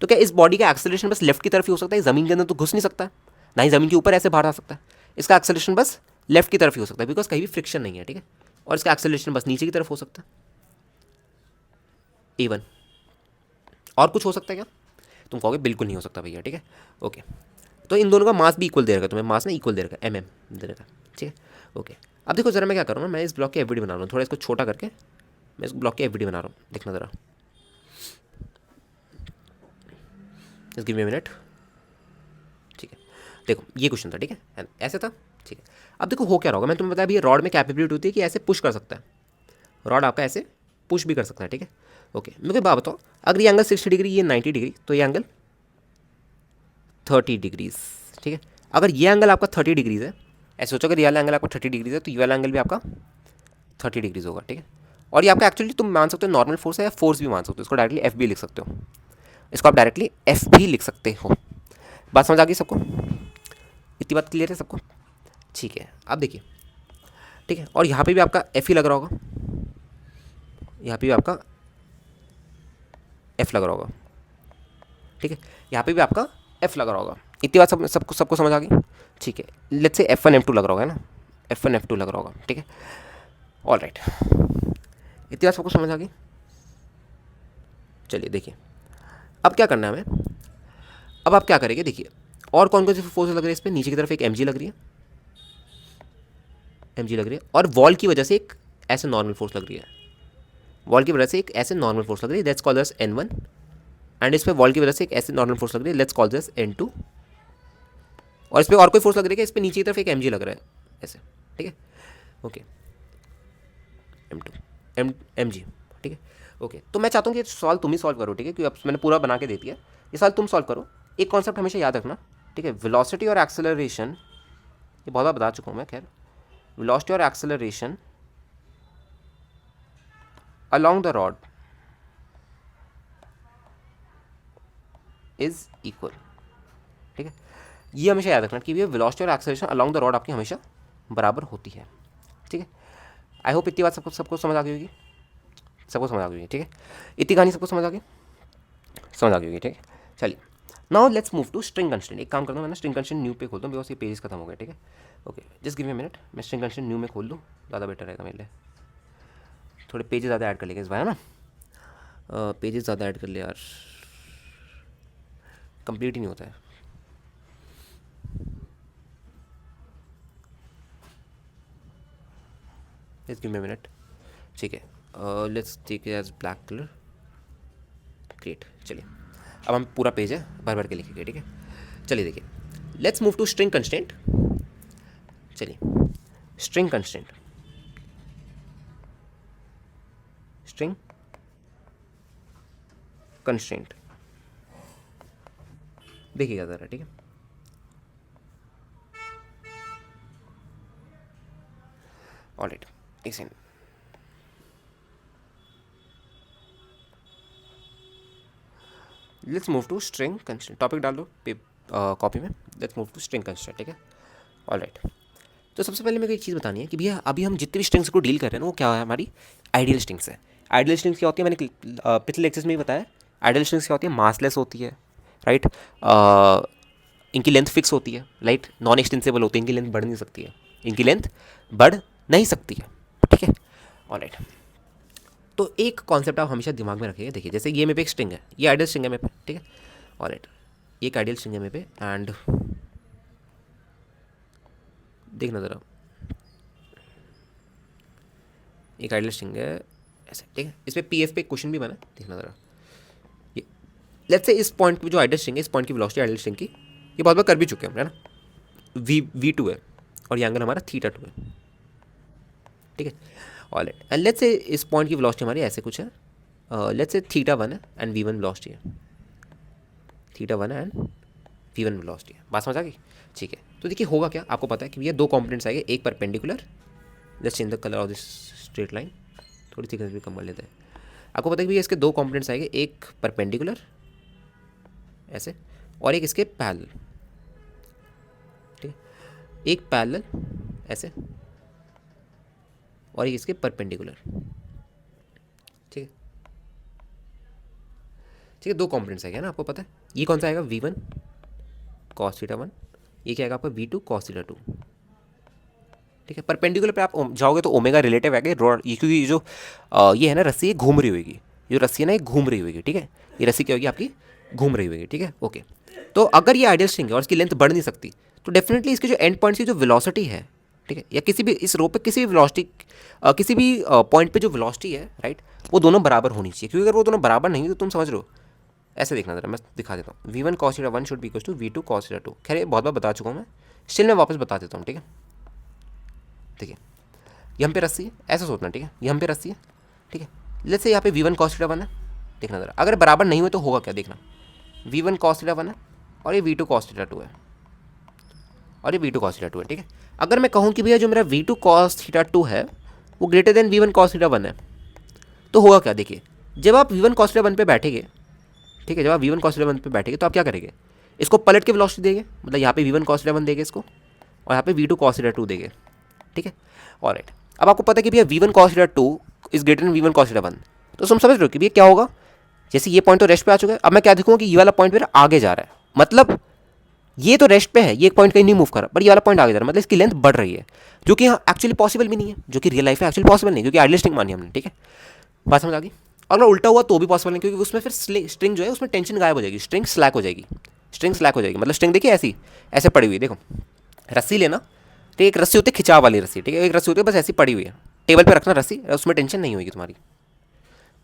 तो क्या इस बॉडी का एक्सेलरेशन बस लेफ्ट की तरफ ही हो सकता है, ज़मीन के अंदर तो घुस नहीं सकता, ना ही ज़मीन के ऊपर ऐसे बाहर आ सकता है। इसका एक्सेलरेशन बस लेफ्ट की तरफ ही हो सकता है, बिकॉज कहीं भी फ्रिक्शन नहीं है, ठीक है। और इसका एक्सेलरेशन बस नीचे की तरफ हो सकता है, A1। और कुछ हो सकता है क्या, तुम कहोगे बिल्कुल नहीं हो सकता भैया, ठीक है, ओके। तो इन दोनों का मास भी इक्वल दे रखा है तुम्हें, मास ना इक्वल दे रखा है, mm दे रखा है, ठीक है, ओके। अब देखो जरा मैं क्या करूँगा, मैं इस ब्लॉक की एफवीडी बना रहा हूँ, थोड़ा इसको छोटा करके मैं इस ब्लॉक की एफवीडी बना रहा हूँ, देखना ज़रा, just give me a minute, ठीक है। देखो ये क्वेश्चन था, ठीक है, ऐसे था, ठीक है। अब देखो हो क्या रहा होगा, मैं तुम्हें बताया भैया रॉड में कैपेबिलिटी होती है कि ऐसे पुश कर सकता है, रॉड आपका ऐसे पुश भी कर सकता है, ठीक है, ओके। मेरे को बात बताओ, अगर ये एंगल 60 डिग्री, ये 90 डिग्री, तो ये एंगल 30 डिग्रीज, ठीक है। अगर ये एंगल आपका 30 डिग्रीज है, ऐसे सोचो अगर ये वाला एंगल आपका 30 डिग्रीज है, तो ये वाला एंगल भी आपका 30 डिग्रीज होगा, ठीक है। और ये आपका एक्चुअली तुम मान सकते हो नॉर्मल फोर्स है या फोर्स भी मान सकते हो, इसको डायरेक्टली एफ भी लिख सकते हो, इसको आप डायरेक्टली एफ भी लिख सकते हो। बात समझ आ गई सबको, इतनी बात क्लियर है सबको, ठीक है। अब देखिए, ठीक है, और यहाँ पे भी आपका एफ ही लग रहा होगा, यहाँ पे भी आपका एफ लग रहा होगा, ठीक है, यहाँ पे भी आपका एफ लग रहा होगा। इतनी बात सबको समझ आ गई, ठीक है। लेट्स से F1 F2 लग रहा होगा, है ना, F1 F2 लग रहा होगा, ठीक है। ऑल राइट, इतनी बात सबको समझ आ गई। चलिए देखिए, अब क्या करना है हमें, अब आप क्या करेंगे, देखिए और कौन कौन सी फोर्स लग रही है इस पर। नीचे की तरफ एक mg लग रही है, mg लग रही है, और वॉल की वजह से एक ऐसे नॉर्मल फोर्स लग रही है, वॉल की वजह से एक ऐसे नॉर्मल फोर्स लग रही है, let's call this N1। And इस पर वॉल की वजह से एक ऐसे नॉर्मल फोर्स लग रही है, लेट्स कॉल दिस N2। और इस पर और कोई फोर्स लग रही है, इस पर नीचे की तरफ एक mg लग रहा है ऐसे, ठीक है, ओके, M2 mg, ठीक है, ओके। तो मैं चाहता हूँ कि सवाल तुम ही सॉल्व करो, ठीक है, क्योंकि अब मैंने पूरा बना के दे दिया, ये सवाल तुम सॉल्व करो। एक कॉन्सेप्ट हमेशा याद रखना, ठीक है, वेलोसिटी और एक्सेलरेशन, ये बहुत बार बता चुका हूँ मैं, खैर, वेलोसिटी और acceleration along the rod is equal, ठीक है, ये हमेशा याद रखना कि ये वेलोसिटी और एक्सेलरेशन along the rod आपकी हमेशा बराबर होती है, ठीक है। आई होप इतनी बात सबको समझ आ गई होगी, सबको समझ आ गई होगी, ठीक है, इतनी कहानी सबको समझ आ गई होगी, ठीक है। चलिए, now let's move to string constraint. एक काम करता हूँ, मैं स्ट्रिंग कंस्ट्रेंट न्यू पे खोलता हूँ, बिकॉज ये पेजेस खत्म हो गए, ठीक है, okay, just give me a minute, मैं स्ट्रिंग कंस्ट्रेंट न्यू में खोल दूँ, ज़्यादा बेटर रहेगा मेरे लिए। थोड़े पेजेस ज़्यादा ऐड कर लेंगे इस बार, है ना, पेजेस ज़्यादा ऐड कर ले यार, कंप्लीट ही नहीं होता है। Let's give me a minute, ठीक है, let's take as black colour, great. चलिए, अब हम पूरा पेज है भर भर के लिखेंगे, ठीक है। चलिए देखिए, let's move to string constraint. चलिए, स्ट्रिंग कंस्ट्रेंट, स्ट्रिंग कंस्ट्रेंट देखिएगा ज़रा, ठीक है। ऑलराइट, एक second, let's move to string constraint, topic डाल दो कॉपी में, let's move to string constraint, ठीक है। ऑलराइट, तो सबसे पहले मेरे को एक चीज़ बतानी है कि भैया अभी हम जितनी भी स्ट्रिंग्स को डील कर रहे हैं ना, वो क्या है, हमारी आइडियल स्ट्रिंग्स है। आइडियल स्ट्रिंग्स क्या होती है, मैंने पिछले लेक्चर्स में भी बताया, आइडियल स्ट्रिंग्स क्या होती है, मासलेस होती है, राइट, इनकी लेंथ फिक्स होती है, राइट, नॉन एक्सटेंसिबल होती है, इनकी लेंथ बढ़ नहीं सकती है, इनकी लेंथ बढ़ नहीं सकती है, ठीक है। ऑलराइट, तो एक कॉन्सेप्ट आप हमेशा दिमाग में रखिए, देखिए जैसे ये मेरे पे एक स्ट्रिंग है, ये आइडियल स्ट्रिंग है मेरे पे, ठीक है। ऑलराइट, एक आइडियल स्ट्रिंग है मेरे पे, एंड देखना ज़रा, एक आइडियल स्ट्रिंग है ऐसे, ठीक है, इस पर पी एफ पे एक क्वेश्चन भी बना, देखना ज़रा। ये लेट्स से इस पॉइंट पे जो आइडियल स्ट्रिंग है, इस पॉइंट की वेलोसिटी आइडियल स्ट्रिंग की, ये बहुत बार कर भी चुके हैं हम, है ना, V2 है और ये एंगल हमारा θ2 है, ठीक है। ऑलराइट, एंड लेट्स से इस पॉइंट की वेलोसिटी हमारी ऐसे कुछ है, लेट्स से θ1 है एंड V1 वेलोसिटी है, θ1 है एंड V1 वेलोसिटी है, बात समझ आ गई, ठीक है। तो देखिए होगा क्या, आपको पता है कि ये दो कंपोनेंट्स आएंगे, एक perpendicular, let's change the colour of this straight line, थोड़ी थिकनेस भी कम कर लेते हैं। आपको पता है कि भैया इसके दो कंपोनेंट्स आएंगे, एक परपेंडिकुलर ऐसे और एक इसके पैरेलल, ठीक है, एक पैरेलल ऐसे और एक इसके परपेंडिकुलर, ठीक है, ठीक है, दो कंपोनेंट्स आएंगे ना, आपको पता है। ये कौन सा आएगा, V1 cos θ1, ये क्या आएगा आपका V2 cos θ2, ठीक है। परपेंडिकुलर पे आप जाओगे तो ओमेगा रिलेटिव आएगा, ये क्योंकि ये जो ये है ना रस्सी, ये घूम रही होगी, ये रस्सी है ना, ये घूम रही होगी, ठीक है, ये रस्सी क्या होगी आपकी, घूम रही होगी, ठीक है, ओके। तो अगर ये आइडियल स्ट्रिंग है और इसकी लेंथ बढ़ नहीं सकती, तो डेफिनेटली इसके जो एंड पॉइंट्स की जो वेलोसिटी है, ठीक है, या किसी भी इस रो पे किसी भी वेलोसिटी, किसी भी पॉइंट पे जो वेलोसिटी है, राइट, वो दोनों बराबर होनी चाहिए, क्योंकि अगर वो दोनों बराबर नहीं तो तुम समझ रहे हो, ऐसे देखना जरा, मैं दिखा देता हूँ, V1 cos θ1 should be equal to V2 cos θ2। खैर ये बहुत बार बता चुका हूँ मैं, स्टिल मैं वापस बता देता हूँ, ठीक है। देखिए ये हम पे रस्सी है, ऐसा सोचना, ठीक है, ये हम पे रस्सी है, ठीक है, लेट्स से यहाँ पे V1 cos θ1 है, देखना जरा, अगर बराबर नहीं हुए तो होगा क्या, देखना, V1 cos θ1 है और ये V2 cos θ2 है और ये V2 cos θ2 है, ठीक है। अगर मैं कहूँ कि भैया जो मेरा V2 cos θ2 है वो ग्रेटर देन V1 cos θ1 है, तो होगा क्या, देखिए जब आप V1 cos θ1 पे बैठेंगे, ठीक है, जब आप V1 cos θ1 पे बैठेंगे तो आप क्या करेंगे, इसको पलट के वेलोसिटी देंगे, मतलब यहाँ पे V1 cos θ1 देंगे इसको और यहाँ पे V2 cos θ2 देंगे, ठीक है। ऑलराइट, अब आपको पता है कि भैया V1 cos θ2 is greater than V1 cos θ1, तो तुम समझ रहे हो कि भैया क्या होगा, जैसे ये पॉइंट तो रेस्ट पे आ चुका है, अब मैं क्या देखूंगा कि ये वाला पॉइंट मेरा आगे जा रहा है, मतलब ये तो रेस्ट पे है, ये एक पॉइंट कहीं नहीं मूव कर रहा, बट ये वाला पॉइंट आगे जा रहा है, मतलब इसकी लेंथ बढ़ रही है, जो कि एक्चुअली पॉसिबल भी नहीं है, जो कि रियल लाइफ में एक्चुअली पॉसिबल नहीं, जो कि आइडियलिस्टिक मानी हमने, ठीक है, बात समझ आ गई। अगर उल्टा हुआ तो भी पॉसिबल नहीं, क्योंकि उसमें फिर स्ट्रिंग जो है उसमें टेंशन गायब हो जाएगी, स्ट्रिंग स्लैक हो जाएगी, स्ट्रिंग स्लैक हो जाएगी, मतलब स्ट्रिंग देखिए ऐसी ऐसे पड़ी हुई, देखो रस्सी लेना, ठीक है, एक रस्सी होती है खिंचाव वाली रस्सी, ठीक है, एक रस्सी होती है बस ऐसी पड़ी हुई है, टेबल पे रखना रस्सी, उसमें टेंशन नहीं होगी तुम्हारी,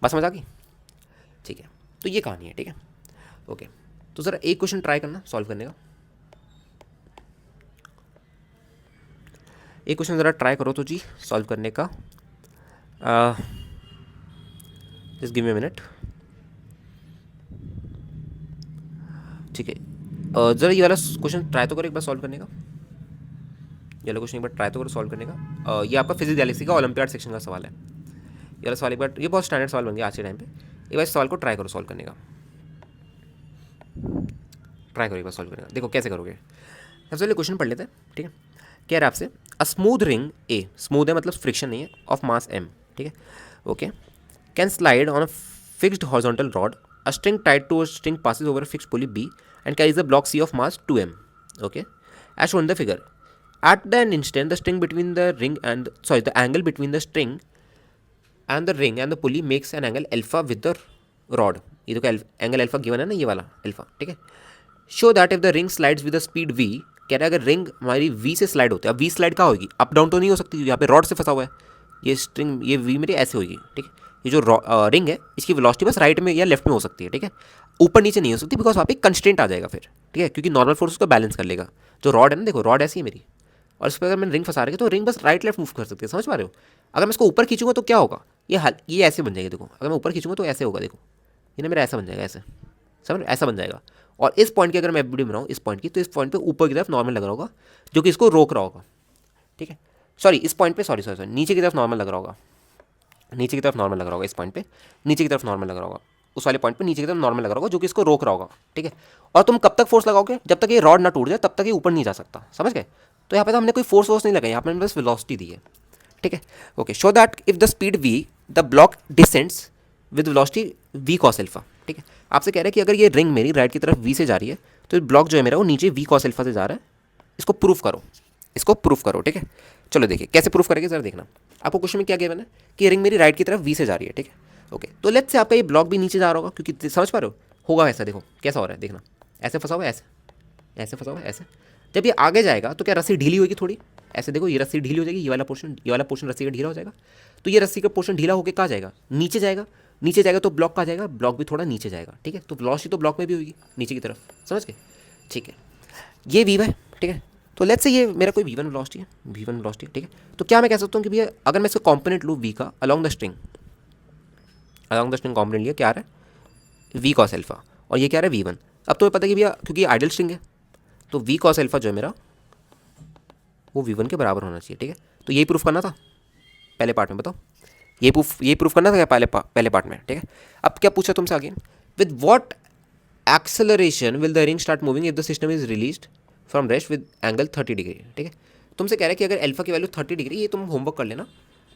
बात समझ आ गई, ठीक है, तो ये कहानी है, ठीक है, ओके। तो ज़रा एक क्वेश्चन ट्राई करना सॉल्व करने का, एक क्वेश्चन ज़रा ट्राई करो तो जी सॉल्व करने का, just give me a minute, ठीक है, ज़रा ये वाला क्वेश्चन ट्राई तो करो एक बार सॉल्व करने का, ये वाला क्वेश्चन एक बार ट्राई तो करो सॉल्व करने का, ये आपका फिजिक्स गैलेक्सी का ओलंपियाड सेक्शन का सवाल है, ये वाला सवाल एक बार, ये बहुत स्टैंडर्ड सवाल बन गया आज के टाइम पे, एक बार इस सवाल को ट्राई करो सॉल्व करने का, ट्राई करो एक बार सॉल्व करने का, देखो कैसे करोगे। सबसे पहले क्वेश्चन पढ़ लेते हैं, ठीक है, कह रहा है आपसे a smooth ring A, smooth है मतलब फ्रिक्शन नहीं है, ऑफ मास एम, ठीक है, okay, can slide on a fixed horizontal rod, a string tied to a string passes over a fixed pulley B and carries a block C of mass 2m, okay, as shown in the figure. At an instant, the string between the ring and the angle between the string and the ring and the pulley makes an angle alpha with the rod. ये तो क्या angle alpha given है ना, ये वाला alpha, ठीक है। Show that if the ring slides with the speed v, कह रहा है अगर रिंग हमारी v से स्लाइड होती है, अब v स्लाइड कहाँ होगी, अप डाउन तो नहीं हो सकती, यहाँ पे रॉड से फंसा हुआ है, ये स्ट्रिंग, ये v मेरी ऐसे होगी, ठीक है, ये जो रिंग है इसकी वेलोसिटी बस राइट में या लेफ्ट में हो सकती है, ठीक है, ऊपर नीचे नहीं हो सकती, बिकॉज वहाँ पे कंस्ट्रेंट आ जाएगा फिर, ठीक है, क्योंकि नॉर्मल फोर्स उसको बैलेंस कर लेगा। जो रॉड है ना, देखो रॉड ऐसी है मेरी, और इस पर अगर मैंने रिंग फंसा रखी है तो रिंग बस राइट लेफ्ट मूव कर सकती है, समझ पा रहे हो। अगर मैं इसको ऊपर खींचूंगा तो क्या होगा, ये ऐसे बन जाएगी, देखो अगर मैं ऊपर खींचूंगा तो ऐसे होगा, देखो ये ना मेरा ऐसा बन जाएगा, ऐसे समझ, ऐसा बन जाएगा। और इस पॉइंट की अगर मैं एफबीडी बनाऊँ इस पॉइंट की, तो इस पॉइंट पे ऊपर की तरफ नॉर्मल लग रहा होगा, जो कि इसको रोक रहा होगा, ठीक है, सॉरी इस पॉइंट पे, सॉरी नीचे की तरफ नॉर्मल लग रहा होगा, नीचे की तरफ नॉर्मल लग रहा होगा, इस पॉइंट पे नीचे की तरफ नॉर्मल लग रहा होगा, उस वाले पॉइंट पे नीचे की तरफ नॉर्मल लग रहा होगा, जो कि इसको रोक रहा होगा, ठीक है। और तुम कब तक फोर्स लगाओगे, जब तक ये रॉड ना टूट जाए तब तक ये ऊपर नहीं जा सकता, समझ गए। तो यहाँ पे तो हमने कोई फोर्स वोर्स नहीं लगाई, यहाँ पे हमने बस वेलोसिटी दी है, ठीक है, okay. Show that if the speed v, the block descends with velocity v cos alpha, ठीक है। आपसे कह रहा है कि अगर ये रिंग मेरी राइट की तरफ v से जा रही है, तो ब्लॉक जो है मेरा वो नीचे v cos अल्फा से जा रहा है, इसको प्रूफ करो, इसको प्रूफ करो, ठीक है। चलो देखिए कैसे प्रूफ करेंगे जरा देखना। आपको क्वेश्चन में क्या गिवन है कि रिंग मेरी राइट की तरफ v से जा रही है, ठीक है, ओके। तो लेट्स से आपका ये ब्लॉक भी नीचे जा रहा होगा, क्योंकि समझ पा रहे हो होगा ऐसा, देखो कैसा हो रहा है, देखना ऐसे फंसा हुआ है, ऐसे ऐसे फंसा हुआ है, ऐसे। जब ये आगे जाएगा तो क्या रस्सी ढीली होगी थोड़ी, ऐसे देखो ये रस्सी ढीली हो जाएगी, ये वाला पोर्शन रस्सी का ढीला हो जाएगा, तो ये रस्सी का पोर्शन ढीला होकर कहाँ जाएगा, नीचे जाएगा, नीचे जाएगा तो ब्लॉक कहाँ जाएगा, ब्लॉक भी थोड़ा नीचे जाएगा, ठीक है। तो वेलोसिटी तो ब्लॉक में भी होगी नीचे की तरफ, समझ गए, ठीक है। ये वी है, ठीक है। तो लेट्स से ये मेरा कोई v1 वेलोसिटी है, v1 वेलोसिटी, ठीक है। तो क्या मैं कह सकता हूँ कि भैया अगर मैं इसका कॉम्पोनेंट लूँ v का along the string, along the string component लिया, क्या आ रहा है v cos अल्फा, और ये क्या आ रहा है v1। अब तुम्हें पता है कि भैया क्योंकि आइडियल स्ट्रिंग है तो v cos अल्फा जो है मेरा वो v1 के बराबर होना चाहिए, ठीक है। तो यही प्रूफ करना था पहले पार्ट में, बताओ ये प्रूफ करना था क्या पहले पार्ट में, ठीक है। अब क्या पूछा तुमसे आगे, with what acceleration will the ring start moving if the system is released from rest with angle 30 degree, ठीक है। तुमसे कह रहा है कि अगर अल्फा की वैल्यू 30 डिग्री, ये तुम होमवर्क कर लेना,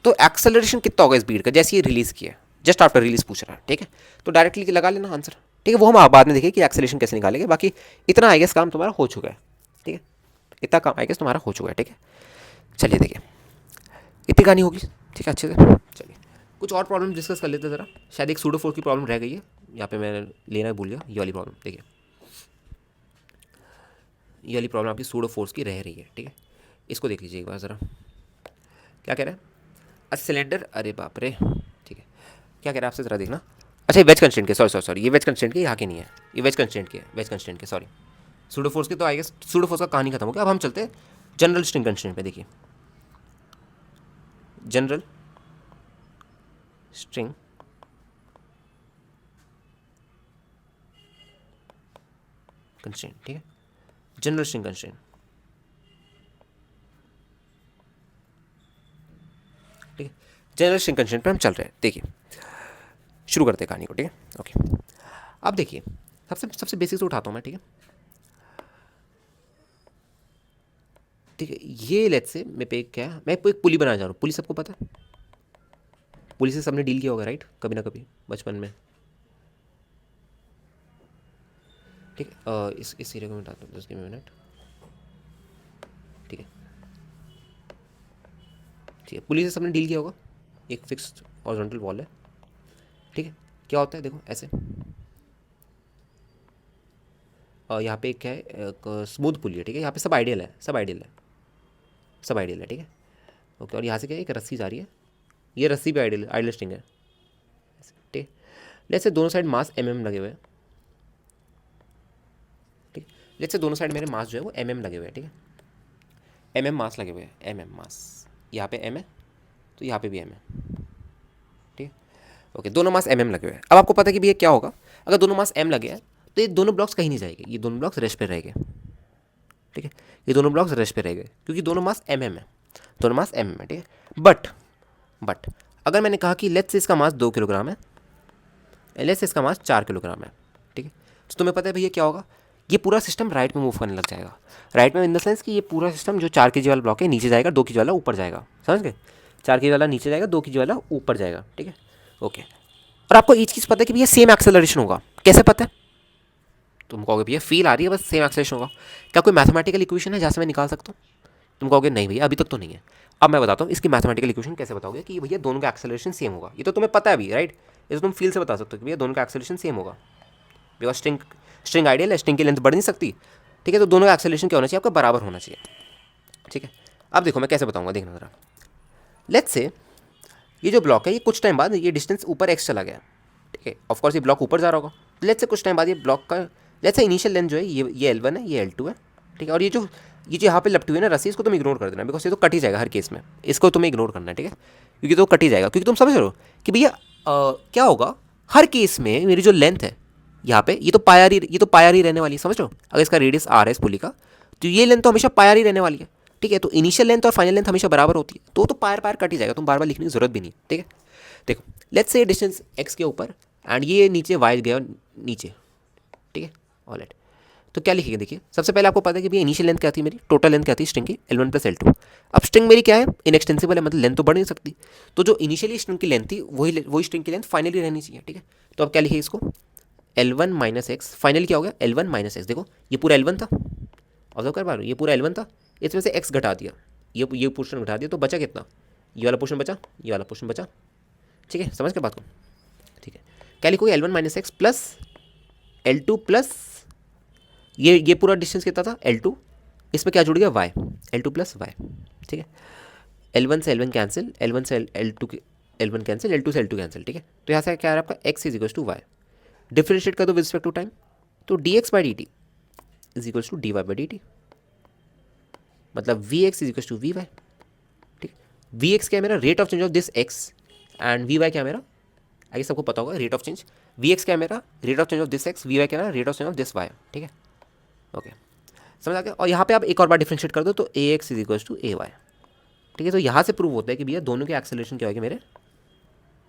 तो एक्सेलरेशन कितना होगा स्पीड का जैसे ये रिलीज किया, जस्ट आफ्टर रिलीज पूछ रहा है, ठीक है। तो डायरेक्टली लगा लेना आंसर, ठीक है। वो हम बाद में देखें कि एक्सेलरेशन कैसे निकालेंगे, बाकी इतना आई गेस काम तुम्हारा हो चुका है, ठीक है, इतना काम आई गेस तुम्हारा हो चुका है, ठीक है। चलिए देखिए इतनी कहानी होगी, ठीक है, अच्छे से। चलिए कुछ और प्रॉब्लम डिस्कस कर लेते हैं ज़रा, शायद एक सूडो फोर्स की प्रॉब्लम रह गई है यहाँ पे, मैं लेना भूल गया, ये वाली प्रॉब्लम देखिए, ये वाली प्रॉब्लम आपकी सूडो फोर्स की रह रही है, ठीक है। इसको देख लीजिए एक बार ज़रा, क्या कह रहा है, अ सिलेंडर, अरे बाप रे, ठीक है, क्या कह रहा है आपसे ज़रा देखना। अच्छा ये वेज कंस्टेंट के, सॉरी ये वेज कंस्टेंट के, यहाँ के नहीं है, ये वेज कंस्टेंट के, वेज कंस्टेंट के, सॉरी सूडो फोर्स के, तो आई गेस सूडो फोर्स का कहानी खत्म हो गया। अब हम चलते हैं जनरल स्ट्रिंग कंस्टेंट पे, देखिए जनरल स्ट्रिंग कंस्ट्रेंट, ठीक है, जनरल स्ट्रिंग कंस्ट्रेंट, ठीक है। जनरल स्ट्रिंग कंस्ट्रेंट पे हम चल रहे हैं, देखिए शुरू करते हैं कहानी को, ठीक है, ओके। अब देखिए सबसे सबसे बेसिक से उठाता हूँ मैं, ठीक है, ठीक है। ये लेट्स से मैं पे क्या, मैं एक पुली बनाना चाह रहा हूँ, पुली सबको पता है, पुली से सबने डील किया होगा राइट, कभी ना कभी बचपन में, ठीक है। इस एरिया को मिटा दो, 10 मिनट। ठीक है, ठीक है। पुलिस से सबने डील किया होगा, एक फिक्स्ड हॉरिजॉन्टल वॉल है। ठीक है, क्या होता है देखो ऐसे, यहाँ पे क्या है, स्मूथ पुली है। ठीक है, यहाँ पे सब आइडियल है, सब आइडियल है, सब आइडियल है। ठीक है, ओके। और यहाँ से क्या है, एक रस्सी जा रही है, ये रस्सी भी आइडियल आइडियल स्ट्रिंग है। ठीक है, लेट्स से दोनों साइड मास लगे हुए हैं। ठीक है, लेट्स से दोनों साइड मेरे मास जो है वो लगे हुए हैं। ठीक है, मास लगे हुए हैं, मास, यहाँ पे है तो यहाँ पे भी है। ठीक है, ओके। दोनों मास लगे हुए हैं। अब आपको पता है कि भैया क्या होगा, अगर दोनों मास लगे हैं तो ये दोनों ब्लॉक्स कहीं नहीं जाएंगे, ये दोनों ब्लॉक्स रेस्ट पे रहेंगे। ठीक है, ये दोनों ब्लॉक्स रेस्ट पे रहेंगे क्योंकि दोनों मास है, दोनों मास है। ठीक है, बट अगर मैंने कहा कि लेट्स से इसका मास 2 किलोग्राम है, लेट्स से इसका मास 4 किलोग्राम है। ठीक है, तो तुम्हें पता है भैया क्या होगा, ये पूरा सिस्टम राइट में मूव करने लग जाएगा। राइट में इन द सेंस कि ये पूरा सिस्टम जो 4 kg वाला ब्लॉक है नीचे जाएगा, 2 kg वाला ऊपर जाएगा। समझ गए, 4 kg वाला नीचे जाएगा, 2 kg वाला ऊपर जाएगा। ठीक है, ओके। और आपको एक चीज़ पता है कि भैया सेम एक्सेलरेशन होगा। कैसे पता है, तुम कहोगे भैया फील आ रही है बस सेम एक्सेलरेशन होगा, क्या कोई मैथमेटिकल इक्वेशन है जहाँ से मैं निकाल सकता हूँ? तुम कहोगे नहीं भैया अभी तक तो नहीं है। अब मैं बताता हूँ इसकी मैथमेटिकल इक्वेशन कैसे बताओगे कि भैया दोनों का एक्सेलरेशन सेम होगा। ये तो तुम्हें पता है अभी, राइट? ये तो तुम फील से बता सकते हो कि भैया दोनों का एक्सेलरेशन सेम होगा, बिकॉज स्ट्रिंग आइडियल है, स्ट्रिंग की लेंथ बढ़ नहीं सकती। ठीक है, तो दोनों का एक्सेलरेशन क्या होना चाहिए, आपका बराबर होना चाहिए। ठीक है, अब देखो मैं कैसे बताऊँगा, देखना ज़रा। लेट्स से ये जो ब्लॉक है ये कुछ टाइम बाद ये डिस्टेंस ऊपर एक्स चला गया। ठीक है, ऑफकोर्स ये ब्लॉक ऊपर जा रहा होगा। लेट्स से कुछ टाइम बाद ये ब्लॉक का लेट्स से इनिशियल लेंथ जो है ये L1 है, ये L2 है। ठीक है, और ये जो यहाँ पे लपटी हुई है ना रस्सी, इसको तुम इग्नोर कर देना, बिकॉज ये तो कट ही जाएगा हर केस में, इसको तुम्हें इग्नोर करना है। ठीक है, क्योंकि तो कट ही जाएगा, क्योंकि तुम समझ रहे हो कि भैया क्या होगा हर केस में मेरी जो लेंथ है यहाँ पे ये तो पायर ही रहने वाली है। समझ रहे हो, अगर इसका रेडियस R है इस पुली का, तो ये लेंथ तो हमेशा पायर ही रहने वाली है। ठीक है, तो इनिशियल लेंथ और फाइनल लेंथ हमेशा बराबर होती है, तो पायर कट ही जाएगा, तुम बार बार लिखने की जरूरत भी नहीं। ठीक है, देखो लेट्स से डिस्टेंस x के ऊपर एंड ये नीचे y गया नीचे। ठीक है, ऑल राइट। तो क्या लिखेंगे, देखिए सबसे पहले आपको पता है कि भैया इनिशियल लेंथ क्या थी मेरी, टोटल लेंथ क्या थी स्ट्रिंग की, L1 + L2। अब स्ट्रिंग मेरी क्या है, इनएक्सटेंसिबल है, मतलब लेंथ तो बढ़ नहीं सकती, तो जो इनिशियली स्ट्रिंग की लेंथ थी वही स्ट्रिंग की लेंथ फाइनली रहनी चाहिए। ठीक है, तो अब क्या लिखे इसको, L1 - x, फाइनल क्या हो गया L1 - x। देखो ये पूरा L1 था, ऑब्जर्व कर पा रहे हो, ये पूरा L1 था, इसमें से x घटा दिया, ये पोर्शन घटा दिया, तो बचा कितना, ये वाला पोर्शन बचा, ये वाला पोर्शन बचा। ठीक है, समझ के बात को। ठीक है, क्या लिखोगे L1 - x plus L2 plus ये पूरा डिस्टेंस कितना था L2, इसमें क्या जुड़ गया y, L2 + y। ठीक है, L1 से L1 कैंसिल, L1 से L2 L1 कैंसिल, L2 से L2 कैंसिल। ठीक है, तो यहाँ से क्या आ रहा है आपका x = y, डिफरेंशिएट कर दो विद रिस्पेक्ट टू टाइम, तो dx/dt = dy/dt, मतलब vx = vy। ठीक, vx क्या है मेरा, rate of change of this x, and vy क्या है मेरा, आगे सबको पता होगा रेट ऑफ चेंज, vx क्या है मेरा, rate of change of this x, vy क्या है, rate of change of this y। ठीक है, ओके, समझ आ गया। और यहाँ पे आप एक और बार डिफरेंशिएट कर दो तो ax = ay। ठीक है, तो यहाँ से प्रूव होता है कि भैया दोनों के एक्सेलरेशन क्या होगी मेरे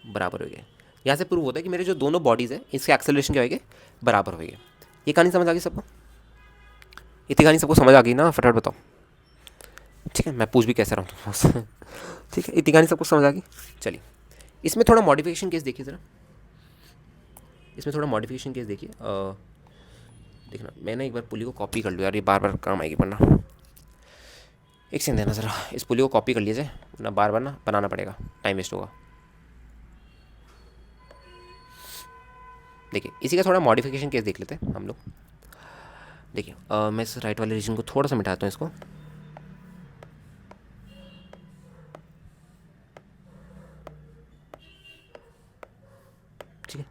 बराबर हो गए। यहाँ से प्रूव होता है कि मेरे जो दोनों बॉडीज़ है इसके एक्सेलरेशन क्या होगी बराबर हो गए। ये कहानी समझ आ गई सबको, इतनी कहानी सबको समझ आ गई ना, फटाफट बताओ। ठीक है, मैं पूछ भी कैसे रहा हूँ तुमसे। ठीक है, इतनी कहानी सबको समझ आ गई। चलिए इसमें थोड़ा मॉडिफिकेशन केस देखिए ज़रा, इसमें थोड़ा मॉडिफिकेशन केस देखिए। देखना मैंने एक बार पुली को कॉपी कर लिया यार, ये बार बार काम आएगी वरना। एक सेकंड देना ज़रा, इस पुली को कॉपी कर लीजिए वरना बार बार ना बनाना पड़ेगा, टाइम वेस्ट होगा। देखिए इसी का थोड़ा मॉडिफिकेशन केस देख लेते हैं हम लोग। देखिए मैं इस राइट वाले रीजन को थोड़ा सा मिटाता हूँ इसको। ठीक है,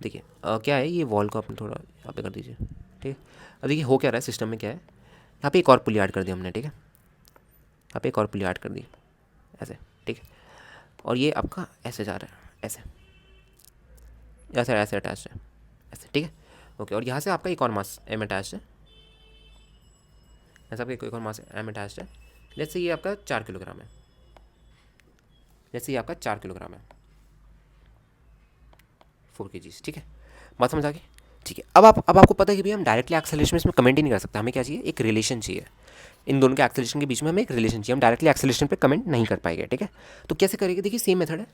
देखिए क्या है, ये वॉल को अपने थोड़ा यहाँ पे कर दीजिए। ठीक है, अब देखिए हो क्या रहा है सिस्टम में, क्या है यहाँ पे एक और पुली ऐड कर दी हमने। ठीक है, यहाँ पे एक और पुली ऐड कर दी ऐसे। ठीक है, और ये आपका ऐसे जा रहा है, ऐसे ऐसे अटैच है ऐसे। ठीक है, ओके, और यहाँ से आपका एक और मास M अटैच है, ऐसा आपका एक और मास M अटैच है। लेट्स से ये आपका 4 किलोग्राम है, लेट्स से ये आपका 4 किलोग्राम है, 4 kg। ठीक है, बात समझ आ गई। ठीक है, अब आपको पता है कि भैया हम डायरेक्टली एक्सेलरेशन में इसमें कमेंट ही नहीं कर सकते, हमें क्या चाहिए, एक रिलेशन चाहिए, इन दोनों के एक्सेलरेशन के बीच में हमें एक रिलेशन चाहिए, हम डायरेक्टली एक्सेलरेशन पे कमेंट नहीं कर पाएंगे। ठीक है, तो कैसे करेंगे, देखिए सेम मेथड है।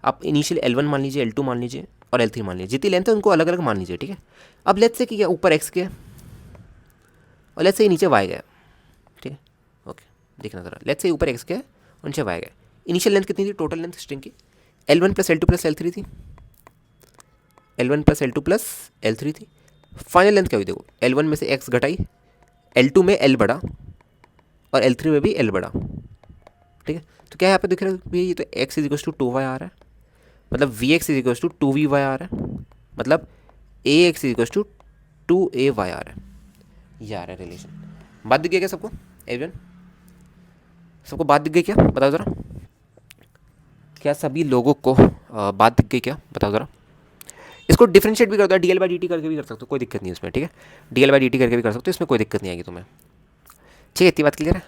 आप इनिशियल L1 मान लीजिए, L2 मान लीजिए और L3 मान लीजिए, जितनी लेंथ है उनको अलग अलग मान लीजिए, ठीक है। अब लेट्स से कि क्या ऊपर x के और लेट्स से नीचे y गया, ठीक है। ओके, देखना ज़रा, लेट्स से ऊपर x के और नीचे y गया। इनिशियल लेंथ कितनी थी टोटल लेंथ स्ट्रिंग की? L1 plus L2 plus L3 थी, L1 plus L2 plus L3 थी। फाइनल लेंथ क्या हुई देखो, L1 में से x घटाई, L2 में L बढ़ा और L3 में भी L बढ़ा, ठीक है। तो क्या यहाँ पे दिख रहा है भैया, ये तो x is equals to 2y आ रहा है, मतलब v x is equals to 2vy आ रहा है, मतलब a x is equals to 2ay आ रहा है, ये आ रहा है रिलेशन। बात दिख गया क्या सबको एवरीवन? सबको बात दिख गई क्या, बताओ ज़रा। क्या सभी लोगों को बात दिख गई क्या, बताओ ज़रा। इसको डिफरेंशिएट भी करता है, dl/dt करके भी कर सकते हो, कोई दिक्कत नहीं है इसमें, ठीक है। dl/dt करके भी कर सकते हो, इसमें कोई दिक्कत नहीं आएगी तुम्हें, ठीक है। इतनी बात क्लियर है?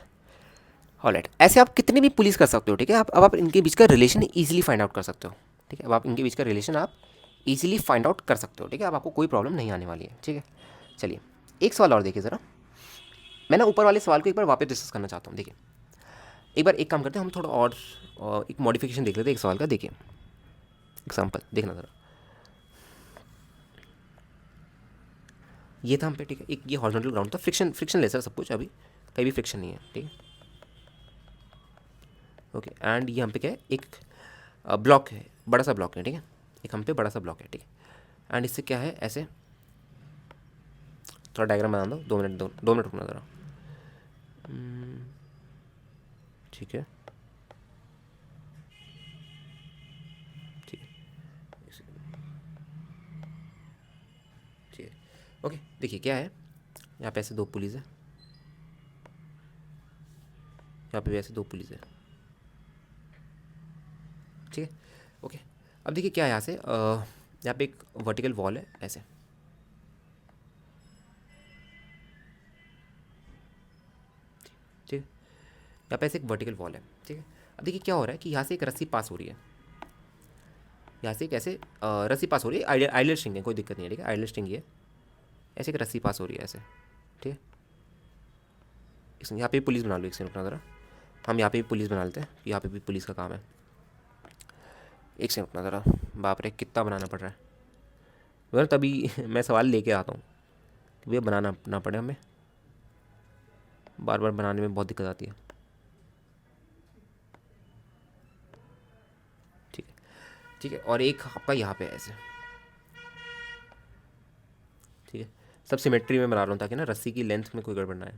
ऑलराइट, ऐसे आप कितने भी पुलिस कर सकते हो, ठीक है। अब आप इनके बीच का रिलेशन ईजिली फाइंड आउट कर सकते हो, ठीक है। अब आप इनके बीच का रिलेशन आप ईजिली फाइंड आउट कर सकते हो, ठीक है। अब आपको कोई प्रॉब्लम नहीं आने वाली है, ठीक है। चलिए एक सवाल और देखिए ज़रा, मैं ना ऊपर वाले सवाल को एक बार वापस डिस्कस करना चाहता हूँ। देखिए एक बार एक काम करते हैं, हम थोड़ा और एक मॉडिफिकेशन देख लेते हैं एक सवाल का। देखिए एग्जाम्पल देखना ज़रा, ये था हम पे, ठीक है। एक ये हॉरिजॉन्टल ग्राउंड था, फ्रिक्शन लेस है सब कुछ, अभी कहीं भी फ्रिक्शन नहीं है, ठीक है। ओके, एंड ये हम पे क्या है, एक ब्लॉक है, बड़ा सा ब्लॉक है, ठीक है। एक हम पे बड़ा सा ब्लॉक है, ठीक है। एंड इससे क्या है, ऐसे थोड़ा डायग्राम बना दो, 2 मिनट, 2 मिनट रुकना ज़रा, ठीक है, ठीक है, ठीक है। ओके, देखिए क्या है, यहाँ पे ऐसे 2 पुलिस है, यहाँ पे भी ऐसे 2 पुलिस है, ठीक है। ओके, अब देखिए क्या है, यहाँ पे एक वर्टिकल वॉल है ऐसे, ठीक है। यहाँ पे ऐसे एक वर्टिकल वॉल है, ठीक है। अब देखिए क्या हो रहा है कि यहाँ से एक रस्सी पास हो रही है, यहाँ से एक ऐसे रस्सी पास हो रही है, आइडल स्ट्रिंग है, कोई दिक्कत नहीं है, ठीक है। आइडल स्ट्रिंग है, ऐसे एक रस्सी पास हो रही है ऐसे, ठीक है। यहाँ पे भी पुलिस बना लो, एक सेकंड रुकना ज़रा, हम यहाँ पे भी पुलिस बना लेते हैं, यहाँ पे भी पुलिस का काम है। एक सेकंड रुकना ज़रा, बाप रे कितना बनाना पड़ रहा है, वरना तभी मैं सवाल लेके आता हूँ, भैया बनाना ना पड़े हमें, बार बार बनाने में बहुत दिक्कत आती है, ठीक है, ठीक है। और एक आपका यहाँ पे ऐसे, ठीक है। सब सिमेट्री में बना रहा हूँ ताकि ना रस्सी की लेंथ में कोई गड़बड़ ना आए।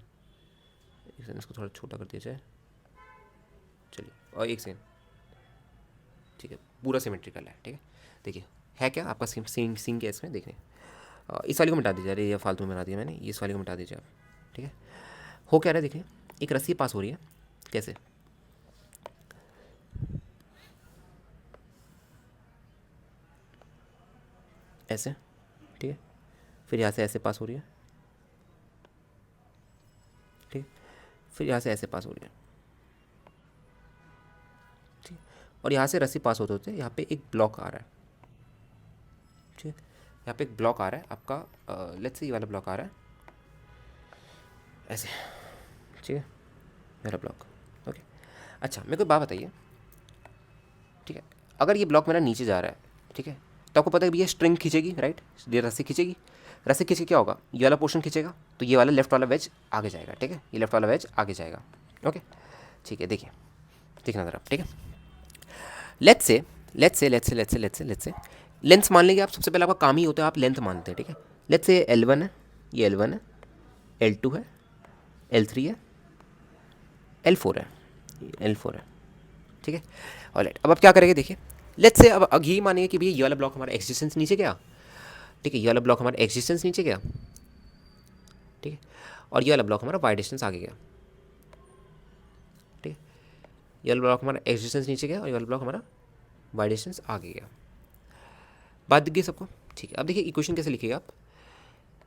एक सेकंड, इसको थोड़ा छोटा कर दिया जाए, चलिए, और एक सेकंड, ठीक है, पूरा सिमेट्रिकल है, ठीक है। देखिए है क्या आपका सिंग है इसमें, देखने इस वाले को मिटा दीजिए, अरे ये फालतू में बना दिया मैंने, इस वाले को मिटा दीजिए आप, ठीक है। हो क्या रहा है, देखिए एक रस्सी पास हो रही है, कैसे, ऐसे, ठीक है। फिर यहाँ से ऐसे पास हो रही है, ठीक है। फिर यहाँ से ऐसे पास हो रही है, ठीक है। और यहाँ से रस्सी पास होते होते यहाँ पे एक ब्लॉक आ रहा है, ठीक है। यहाँ पे एक ब्लॉक आ रहा है आपका, लेट्स से ये वाला ब्लॉक आ रहा है ऐसे, ठीक है, मेरा ब्लॉक, ओके। अच्छा मेरे को बात बताइए, ठीक है, अगर ये ब्लॉक मेरा नीचे जा रहा है, ठीक है, तो आपको पता है भैया स्ट्रिंग खींचेगी, राइट, ये रस्सी खींचेगी, रस्सी खींच के क्या होगा, ये वाला पोर्शन खींचेगा, तो ये वाला लेफ्ट वाला वेज आगे जाएगा, ठीक है, ये लेफ्ट वाला वेज आगे जाएगा, ओके, ठीक है। देखिए देखना ज़रा, ठीक है। लेट्स से लेंथ मान लेंगे आप, सबसे पहले आपका काम ही होता है आप लेंथ मानते हैं, ठीक है। लेट्स से L1 है, ये L1 है, L2 है, L3 है, L4 है, L4 है, ठीक है। ऑलराइट, अब आप क्या करेंगे, देखिए लेट्स से अब यही मानेंगे कि भैया ये वाला ब्लॉक हमारा एक्सिस्टेंस नीचे गया, ठीक है, ये वाला ब्लॉक हमारा एक्सिस्टेंस नीचे गया, ठीक है, और ये वाला ब्लॉक हमारा वाई डिस्टेंस आगे गया, ठीक है। ये वाला ब्लॉक हमारा एक्सिस्टेंस नीचे गया और ये वाला ब्लॉक हमारा वाई डिस्टेंस आगे गया, बात दिख गई सबको, ठीक है। अब देखिए इक्वेशन कैसे लिखिएगा आप,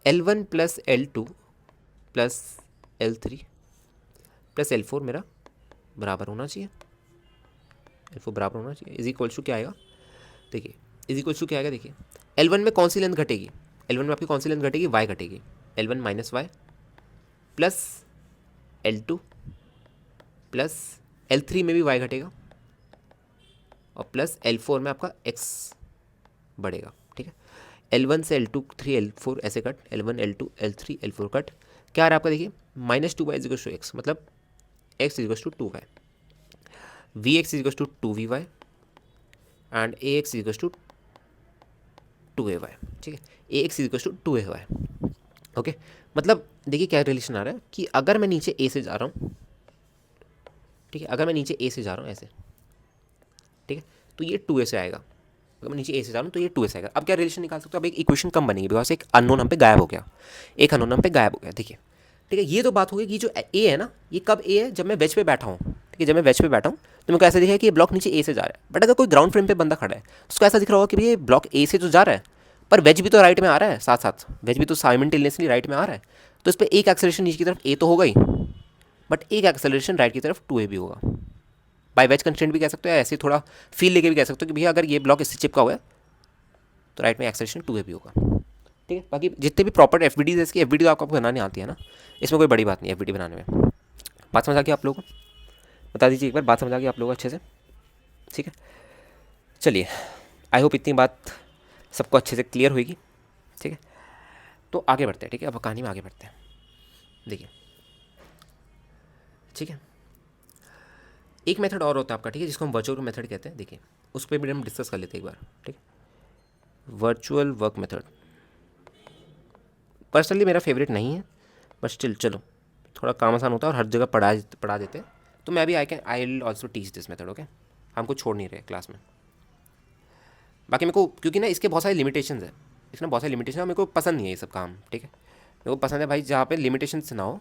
L1 plus L2 plus L3 plus L4 मेरा बराबर होना चाहिए, L4 बराबर होना चाहिए, इज इक्वल्स टू क्या आएगा, देखिए इज इक्वल्स टू क्या आएगा, देखिए L1 में कौन सी लेंथ घटेगी, L1 में आपकी कौन सी लेंथ घटेगी, y घटेगी, L1 minus Y plus L2 plus L3 में भी y घटेगा और प्लस L4 में आपका x बढ़ेगा, ठीक है। L1 से L2 3 L4 ऐसे cut, L1 L2 L3 L4 cut, क्या आ रहा है आपका देखिए -2y इज टू एक्स, मतलब x is to 2y, vx is to 2vy and ax is to 2ay, ठीक है। ax is to 2ay, okay. मतलब देखिए क्या रिलेशन आ रहा है कि अगर मैं नीचे a से जा रहा हूँ, ठीक है, अगर मैं नीचे a से जा रहा हूँ ऐसे, ठीक है, तो ये 2a से आएगा। अगर मैं नीचे a से जा रहा हूँ तो ये 2a से आएगा। अब क्या रिलेशन निकाल सकते हो, अब एक इक्वेशन कम बनेगी बिकॉज एक अननोन हम पे गायब हो गया, एक अननोन हम पे गायब हो गया, देखिए, ठीक है। ये तो बात हो गई कि जो a है ना, ये कब a है, जब मैं वेज पे बैठा हूँ, ठीक है। जब मैं वेज पे बैठा हूँ तो मेरे को ऐसा दिखा है कि ये ब्लॉक नीचे a से जा रहा है, बट अगर कोई ग्राउंड फ्रेम पे बंदा खड़ा है उसको ऐसा दिख रहा होगा कि ये ब्लॉक a से तो जा रहा है, पर वेज भी तो राइट में आ रहा है, साथ साथ वेज भी तो साइमल्टेनियसली राइट में आ रहा है, तो इस पर एक एक्सेलरेशन नीचे की तरफ a तो होगा ही, बट एक एक्सेलरेशन राइट की तरफ 2a भी होगा। बाय वेज कंस्ट्रेंट भी कह सकते हो, ऐसे थोड़ा फील लेके भी कह सकते हो कि भैया अगर ये ब्लॉक इससे चिपका हुआ है तो राइट में एक्सेलरेशन 2a भी होगा, ठीक है। बाकी जितने भी प्रॉपर एफबीडीज है, इसकी एफबीडी तो आपको बनाने आती है ना, इसमें कोई बड़ी बात नहीं है एफबीडी बनाने में। बात समझ आ गई आप लोगों को, बता दीजिए एक बार, बात समझ आ गई आप लोगों को अच्छे से, ठीक है। चलिए, आई होप इतनी बात सबको अच्छे से क्लियर होगी, ठीक है। तो आगे बढ़ते हैं, ठीक है, अब कहानी में आगे बढ़ते हैं, देखिए, ठीक है। एक मेथड और होता है आपका, ठीक है, जिसको हम वर्चुअल मेथड कहते हैं, देखिए उस पर भी हम डिस्कस कर लेते हैं एक बार, ठीक है। वर्चुअल वर्क मेथड पर्सनली मेरा फेवरेट नहीं है, बट स्टिल चलो, थोड़ा काम आसान होता है और हर जगह पढ़ा देते हैं, तो मैं भी I will also teach this method, okay. हमको छोड़ नहीं रहे क्लास में। बाकी मेरे को क्योंकि ना इसके बहुत सारे लिमिटेशंस है, इसमें बहुत सारी लिमिटेशन है, मेरे को पसंद नहीं है ये सब काम, ठीक है। मेरे को पसंद है भाई जहाँ पे लिमिटेशंस ना हो,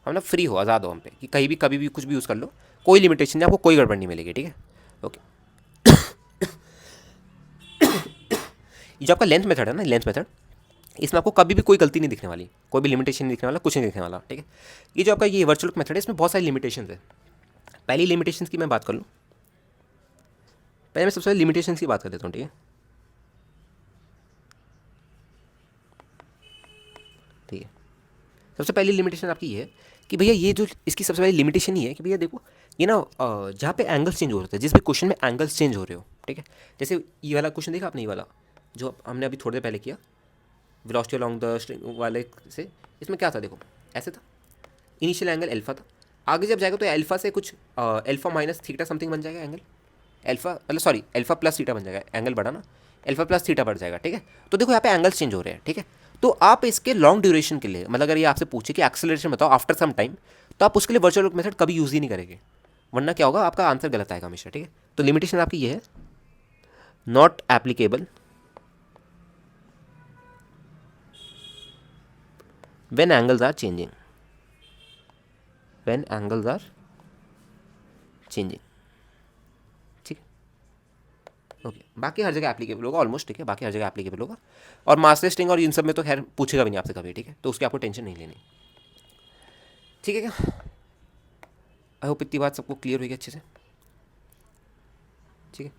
हम ना फ्री हो, आज़ाद हो हम पे, कि कहीं भी कभी भी कुछ भी यूज़ कर लो, कोई लिमिटेशन नहीं, आपको कोई गड़बड़ नहीं मिलेगी, ठीक है, ओके। ये जो आपका लेंथ मेथड है ना, लेंथ मेथड, इसमें आपको कभी भी कोई गलती नहीं दिखने वाली, कोई भी लिमिटेशन नहीं दिखने वाला, कुछ नहीं दिखने वाला, ठीक है। ये जो आपका ये वर्चुअल मेथड है, इसमें बहुत सारी लिमिटेशन है। पहली लिमिटेशन की मैं बात कर लूँ, पहले मैं सबसे पहले लिमिटेशन की बात कर देता हूँ, ठीक है, ठीक है। सबसे पहली लिमिटेशन आपकी ये है कि भैया ये जो इसकी सबसे पहली लिमिटेशन ही है कि भैया देखो, ये ना जहाँ पे एंगल्स चेंज हो रहे थे, जिस भी क्वेश्चन में एंगल्स चेंज हो रहे हो, ठीक है, जैसे ये वाला क्वेश्चन देखा आपने, ये वाला जो हमने अभी थोड़ी देर पहले किया, वेलोसिटी अलोंग द स्ट्रिंग वाले से, इसमें क्या था देखो, ऐसे था, इनिशियल एंगल अल्फा था, आगे जब जाएगा तो अल्फा से कुछ अल्फा माइनस थीटा समथिंग बन जाएगा एंगल, अल्फा मतलब सॉरी अल्फा प्लस थीटा बन जाएगा, एंगल बढ़ा ना, अल्फा प्लस थीटा बढ़ जाएगा, ठीक है। तो देखो यहाँ पे एंगल्स चेंज हो रहे हैं, ठीक है। तो आप इसके लॉन्ग ड्यूरेशन के लिए, मतलब अगर ये आपसे पूछे कि एक्सेलरेशन बताओ आफ्टर सम टाइम, तो आप उसके लिए वर्चुअल मेथड कभी यूज़ ही नहीं करेंगे, वरना क्या होगा, आपका आंसर गलत आएगा हमेशा, ठीक है। तो लिमिटेशन आपकी ये है, not applicable when angles are changing, when angles are changing, ठीक है, ओके। बाकी हर जगह एप्लीकेबल होगा ऑलमोस्ट, ठीक है, बाकी हर जगह एप्लीकेबल होगा, और मास्टर स्ट्रिंग और इन सब में तो खैर पूछेगा भी नहीं आपसे कभी, ठीक है, तो उसकी आपको टेंशन नहीं लेनी, ठीक है क्या। आई होप इतनी बात सबको क्लियर होगी अच्छे से, ठीक है।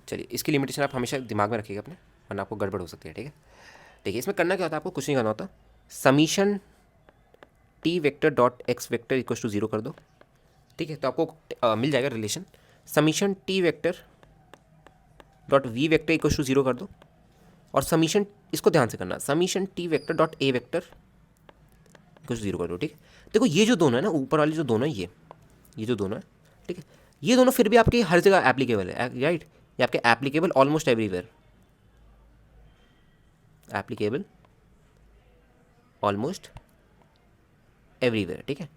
चलिए, इसकी लिमिटेशन आप हमेशा दिमाग में रखिएगा अपने, वरना आपको गड़बड़ हो सकती है, ठीक है। देखिए इसमें करना क्या होता है, आपको कुछ नहीं करना होता, summation T vector dot X vector equal to 0 कर दो, ठीक है। तो आपको मिल जाएगा relation, summation T vector dot V vector equal to 0 कर दो, और समीशन, इसको ध्यान से करना, summation T vector dot A vector equal to 0 कर दो, ठीक है। देखो ये जो दोनों है ना, ऊपर वाले जो दोनों है, ये जो दोनों है, ठीक है, ये दोनों फिर भी आपके हर जगह एप्लीकेबल है, राइट, ये आपके applicable almost everywhere, applicable almost everywhere, ठीक है,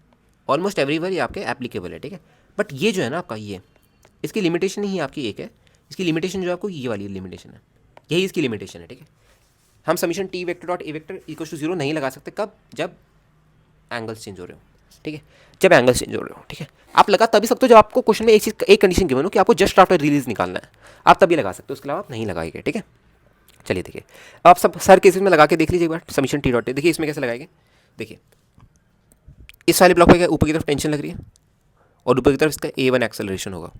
ऑलमोस्ट एवरीवेयर ये आपके एप्लीकेबल है, ठीक है। बट ये जो है ना आपका, ये इसकी लिमिटेशन ही आपकी एक है, इसकी लिमिटेशन जो आपको ये वाली लिमिटेशन है, यही इसकी लिमिटेशन है, ठीक है। हम summation T vector dot A vector equal to 0 नहीं लगा सकते, कब, जब एंगल्स चेंज हो रहे हो, ठीक है, जब एंगल्स चेंज हो रहे हो, ठीक है। आप लगा तभी सकते हो जब आपको क्वेश्चन में एक चीज़, एक कंडीशन गिवन हो कि आपको जस्ट आफ्टर रिलीज निकालना है, आप तभी लगा सकते हो, उसके अलावा आप नहीं लगाएंगे, ठीक है। चलिए देखिए, आप सब सर केसेस में लगा के देख लीजिए एक बार, समीशन टी डॉट ए, देखिए इसमें कैसे लगाएंगे, देखिए इस वाले ब्लॉक पे ऊपर की तरफ टेंशन लग रही है, और ऊपर की तरफ इसका A1 एक्सेलरेशन होगा,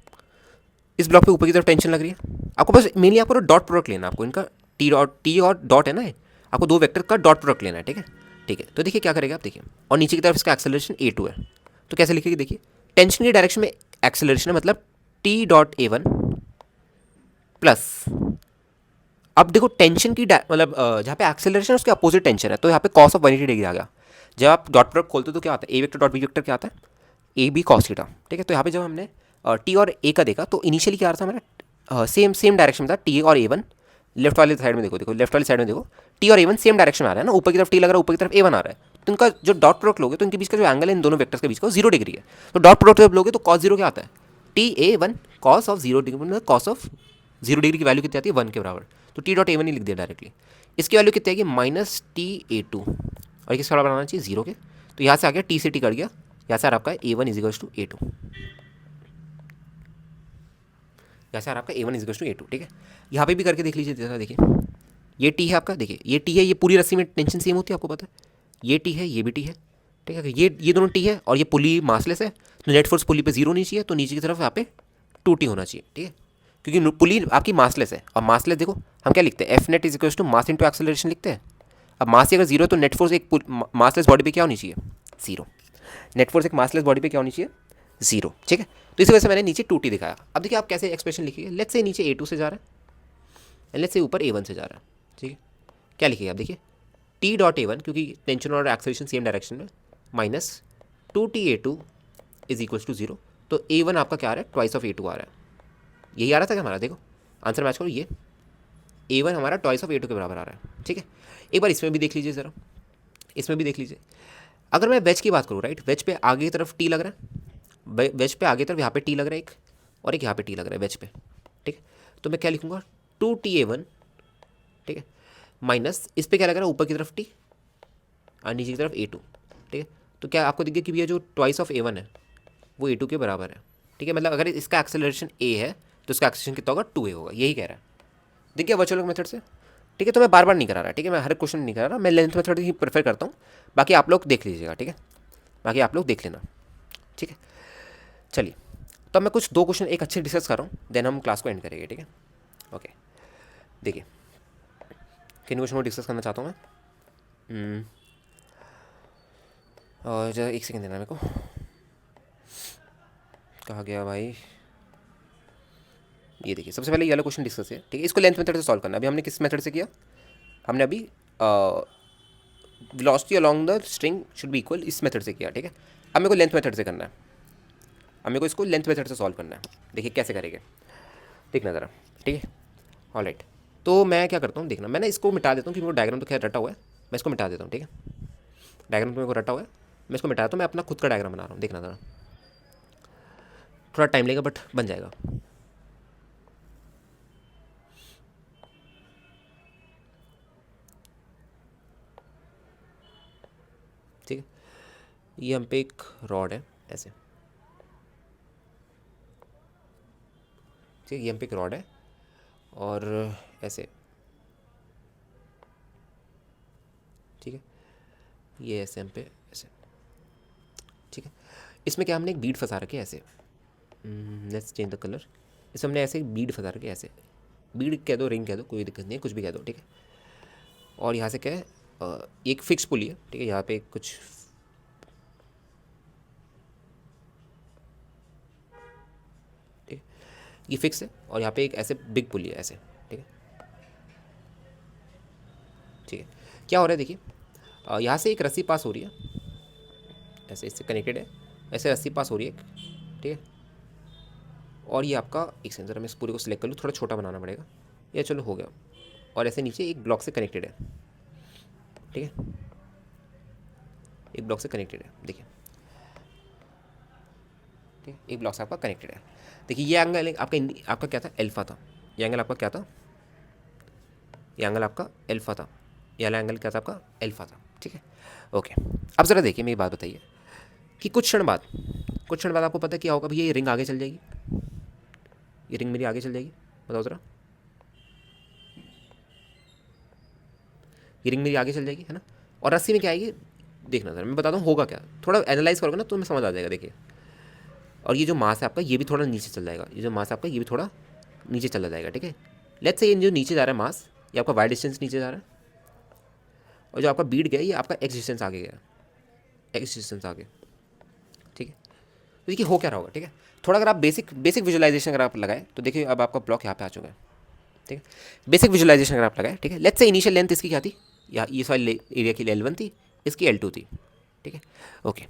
इस ब्लॉक पे ऊपर की तरफ टेंशन लग रही है, आपको बस मेनली आपको डॉट प्रोडक्ट लेना, आपको इनका टी और डॉट है ना, आपको दो वेक्टर का डॉट प्रोडक्ट लेना है, ठीक है, ठीक है। तो देखिए क्या करेगा आप, देखिए, और नीचे की तरफ इसका एक्सेलरेशन A2 है, तो कैसे लिखेंगे, देखिए टेंशन की डायरेक्शन में एक्सेलरेशन है, मतलब T डॉट A1 प्लस अब देखो टेंशन की मतलब जहाँ पे एक्सेलरेशन है उसके अपोजिट टेंशन है, तो यहाँ पे कॉस ऑफ 180 डिग्री आ गया। जब आप डॉट प्रोडक्ट खोलते हो तो क्या आता है, ए वेक्टर डॉट बी वेक्टर क्या आता है, ए बी कॉस थीटा। ठीक है, तो यहाँ पे जब हमने टी और ए का देखा तो इनिशियली क्या आ रहा था हमारा, सेम सेम डायरेक्शन में था, टी और ए वन। लेफ्ट वाली साइड में देखो, देखो लेफ्ट वाली साइड में देखो, टी और ए वन सेम डायरेक्शन में आ रहा है ना, ऊपर की तरफ टी लग रहा है, ऊपर की तरफ ए वन आ रहा है। तो इनका जो डॉट प्रोडक्ट लोगे तो इनके बीच का जो एंगल है इन दोनों वेक्टर्स के बीच का 0 डिग्री है। तो डॉट प्रोडक्ट जब लोगे तो कॉस जीरो क्या आता है, T A one cos of 0 degree, cos of 0 degree की वैल्यू कितनी आती है, 1 के बराबर। तो टी डॉट ए वन ही लिख दिया डायरेक्टली। इसकी वैल्यू कितनी आएगी, -T A2, और किसका बराबर आना चाहिए, 0 के। तो यहाँ से आ गया टी से टी कट गया, यहाँ से आपका A1 इजिकल्स टू A2, यहाँ से आपका A1 इजिकल्स टू A2। ठीक है, यहाँ पे भी करके देख लीजिए, जैसा देखिए ये टी है आपका, देखिए ये टी है, ये पूरी रस्सी में टेंशन सेम होती है आपको पता है, ये टी है ये भी टी है। ठीक है, ये दोनों टी है और ये पुली मासलेस है, तो नेट फोर्स पुली पे 0 नहीं चाहिए, तो नीचे की तरफ यहाँ पे 2T होना चाहिए। ठीक है, क्योंकि पुली आपकी मासलेस है, और मासलेस देखो हम क्या लिखते हैं, F net is equals to mass into acceleration लिखते हैं। अब मास ही अगर 0 है तो नेट फोर्स एक मासलेस बॉडी पे क्या होनी चाहिए, 0। नेट फोर्स एक मासलेस बॉडी पे क्या होनी चाहिए, 0। ठीक है, तो इसी वजह से मैंने नीचे 2T दिखाया। अब देखिए आप कैसे एक्सप्रेशन लिखिए, लेट्स से नीचे A2 से जा रहा है, लेट्स से ऊपर A1 से जा रहा है। ठीक है, क्या लिखिए आप देखिए, टी डॉट A1 क्योंकि टेंशन और एक्सेलरेशन सेम डायरेक्शन में, minus 2T A2 is equals to 0। तो A1 आपका क्या आ रहा है, ट्वाइस ऑफ A2 आ रहा है। यही आ रहा था क्या हमारा, देखो आंसर मैच करो, ये A1 हमारा ट्वाइस ऑफ A2 के बराबर आ रहा है। ठीक है, एक बार इसमें भी देख लीजिए ज़रा, इसमें भी देख लीजिए। अगर मैं वेज की बात करूँ, राइट, वेज पे आगे की तरफ टी लग रहा है, वेज पे आगे तरफ यहाँ पे टी लग रहा है एक, और एक यहाँ पे टी लग रहा है वेज पे। ठीक है, तो मैं क्या लिखूँगा, 2TA1, ठीक है, माइनस इस पर क्या लग रहा है, ऊपर की तरफ टी और नीचे की तरफ A2। ठीक है, तो क्या आपको दिख गया कि भैया जो ट्वाइस ऑफ A1 है वो A2 के बराबर है। ठीक है, मतलब अगर इसका एक्सेलरेशन A है तो इसका एक्सेलरेशन कितना होगा, 2A होगा, यही कह रहा है। दिख गया वर्चुअल मेथड से। ठीक है, तो मैं बार बार नहीं करा रहा, ठीक है, मैं हर क्वेश्चन नहीं करा रहा, मैं लेंथ मेथड ही प्रेफर करता हूँ। बाकी आप लोग देख लीजिएगा, ठीक है, बाकी आप लोग देख लेना। ठीक है, चलिए, तो अब मैं कुछ 2 क्वेश्चन एक अच्छे डिस्कस कर रहा हूँ, देन हम क्लास को एंड करेंगे। ठीक है, ओके, देखिए किन क्वेश्चन को डिस्कस करना चाहता हूँ मैं। और जरा एक सेकेंड देना मेरे को, कहाँ गया भाई, ये देखिए सबसे पहले ये वाला क्वेश्चन डिस्कस है। ठीक है, इसको लेंथ मेथड से सॉल्व करना। अभी हमने किस मेथड से किया, हमने अभी velocity along the string should be equal, इस मेथड से किया। ठीक है, अब मेरे को लेंथ मेथड से करना है, अब मेरे को इसको लेंथ मेथड से सॉल्व करना है। देखिए कैसे करेंगे, देखना ज़रा। ठीक है, ऑलराइट, तो मैं क्या करता हूँ, देखना, मैंने इसको मिटा देता हूँ क्योंकि वो डायग्राम तो खैर रटा हुआ है, मैं इसको मिटा देता हूँ। ठीक है, डायग्राम तो मेरे को रटा हुआ है, मैं इसको मिटा देता हूँ, मैं अपना खुद का डायग्राम बना रहा हूँ, देखना ज़रा, थोड़ा टाइम लगेगा बट बन जाएगा। ठीक है, ये हम पे एक रॉड है ऐसे, ठीक है, ये हम पे एक रॉड है और ऐसे, ठीक है, ये ऐसे हम पे ऐसे। ठीक है, इसमें क्या हमने एक बीड फंसा रखे ऐसे, लेट्स चेंज द कलर। इसमें हमने ऐसे एक बीड फंसा रखे ऐसे, बीड कह दो, रिंग कह दो, कोई दिक्कत नहीं है, कुछ भी कह दो। ठीक है, और यहाँ से क्या है, एक फिक्स पुली है। ठीक है, यहाँ पे कुछ ये फिक्स है, और यहाँ पे एक ऐसे बिग पुली है ऐसे। ठीक है, ठीक है, क्या हो रहा है देखिए, यहाँ से एक रस्सी पास हो रही है ऐसे, इससे कनेक्टेड है, ऐसे रस्सी पास हो रही है। ठीक है, और ये आपका एक सेंसर, मैं इस पूरे को सिलेक्ट कर लूँ, थोड़ा छोटा बनाना पड़ेगा, ये चलो हो गया, और ऐसे नीचे एक ब्लॉक से कनेक्टेड है। ठीक है, एक ब्लॉक से कनेक्टेड है, देखिए, ठीक है, एक ब्लॉक से आपका कनेक्टेड है। देखिए ये एंगल आपका क्या था, एल्फा था, ये एंगल आपका क्या था, ये एंगल आपका एल्फा था, ये वाला एंगल क्या था आपका, एल्फा था। ठीक है, ओके, अब ज़रा देखिए मेरी बात बताइए कि कुछ क्षण बाद आपको पता है क्या होगा भैया, ये रिंग आगे चल जाएगी, ये रिंग मेरी आगे चल जाएगी, बताओ ज़रा, ये रिंग मेरी आगे चल जाएगी, है ना, और रस्सी में क्या आएगी, देखना ज़रा, मैं बताता हूँ होगा क्या, थोड़ा एनालाइज करोगे ना तो मैं समझ आ जाएगा। देखिए, और ये जो मास है आपका ये भी थोड़ा नीचे चल जाएगा, ये जो मास है आपका ये भी थोड़ा नीचे चला जाएगा। ठीक है, लेट्स से ये जो नीचे जा रहा है मास, ये आपका वाई डिस्टेंस नीचे जा रहा है, और जो आपका बीट गया ये आपका एक्स डिस्टेंस आगे गया, एक्स डिस्टेंस आगे। ठीक है, तो देखिए हो क्या रहा होगा। ठीक है, थोड़ा अगर आप बेसिक विजुअलाइजेशन अगर आप लगाए तो देखिए अब आपका ब्लॉक यहाँ पे आ चुका है। ठीक है, बेसिक विजुअलाइजेशन अगर आप लगाए, ठीक है। लेट्स से इनिशियल लेंथ इसकी क्या थी, या ये सॉरी एरिया की L1 थी, इसकी L2 थी, ठीक है। ओके,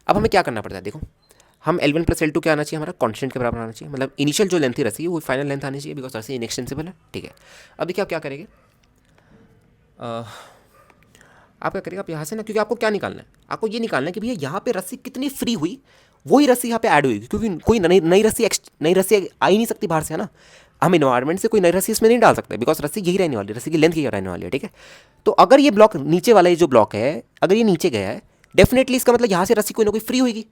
अब हमें क्या करना पड़ता है, देखो हम L1 प्लस L2 क्या आना चाहिए, हमारा कॉन्स्टेंट के बराबर आना चाहिए, मतलब इनिशियल जो लेंथ थी रस्सी वो फाइनल लेंथ आनी चाहिए, बिकॉज रस्सी इनएक्सटेंसिबल है, ठीक है। अब देखिए आप क्या करेंगे, आप क्या करेंगे, आप यहाँ से ना, क्योंकि आपको क्या निकालना है, आपको ये निकालना है कि भैया यहाँ पे रस्सी कितनी फ्री हुई, वही रस्सी यहाँ पे ऐड हुई, क्योंकि कोई नई रस्सी आ ही नहीं सकती बाहर से, है ना। हम इन्वायरमेंट से कोई नई रस्सी इसमें नहीं डाल सकते, बिकॉज रस्सी यही रहने वाली है, रस्सी की लेंथ यही रहने वाली है, ठीक है। तो अगर ये ब्लॉक नीचे वाला, ये जो ब्लॉक है, अगर ये नीचे गया है, डेफिनेटली इसका मतलब यहाँ से रस्सी कोई ना कोई फ्री होगी,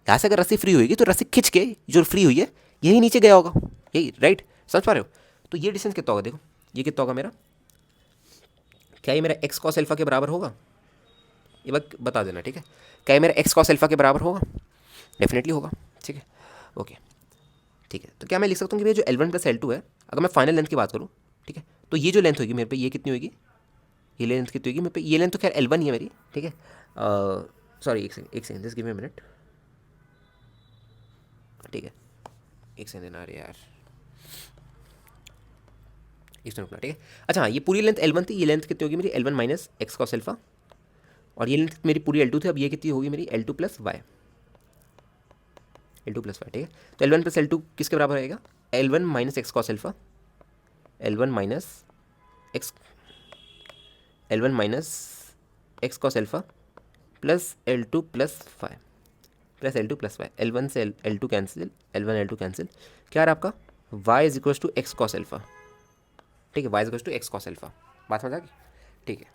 यहाँ से अगर रस्सी फ्री होगी तो रस्सी खिंच के जो फ्री हुई है यही नीचे गया होगा, यही राइट, समझ पा रहे हो। तो ये डिस्टेंस कितना होगा, देखो ये कितना होगा मेरा, क्या ये मेरा एक्स कॉस अल्फा के बराबर होगा, ये बात बता देना, ठीक है। क्या ये मेरा एक्स कॉस अल्फा के बराबर होगा, डेफिनेटली होगा, ठीक है। ओके, ठीक है, तो क्या मैं लिख सकता हूँ कि भैया जो L1 प्लस L2 है, अगर मैं फाइनल लेंथ की बात करूँ, ठीक है, तो ये जो लेंथ होगी मेरे पे, ये कितनी होगी, ये लेंथ कितनी होगी मेरे पे, ये लेंथ तो खैर L1 ही है मेरी, ठीक है। सॉरी एक second just give me a minute, ठीक है, एक सेकंड देना, अरे यार इसमें रुकना, ठीक है। अच्छा हाँ, ये पूरी लेंथ L1 थी, ये लेंथ कितनी होगी मेरी, L1 minus X cos alpha, और ये लेंथ मेरी पूरी L2 थी, अब ये कितनी होगी मेरी, L2 plus Y, L2 plus Y, ठीक है। तो L1 प्लस L2 किसके बराबर रहेगा, L1 minus X cos alpha, L1 minus X, L1 minus X cos alpha plus L2 plus Y, plus L2 plus Y, L1 से L2 cancel, L1 L2 cancel, क्या रहा आपका, y is equals to x cos alpha, ठीक है, y is equals to x cos alpha, बात समझ आ गई, ठीक है।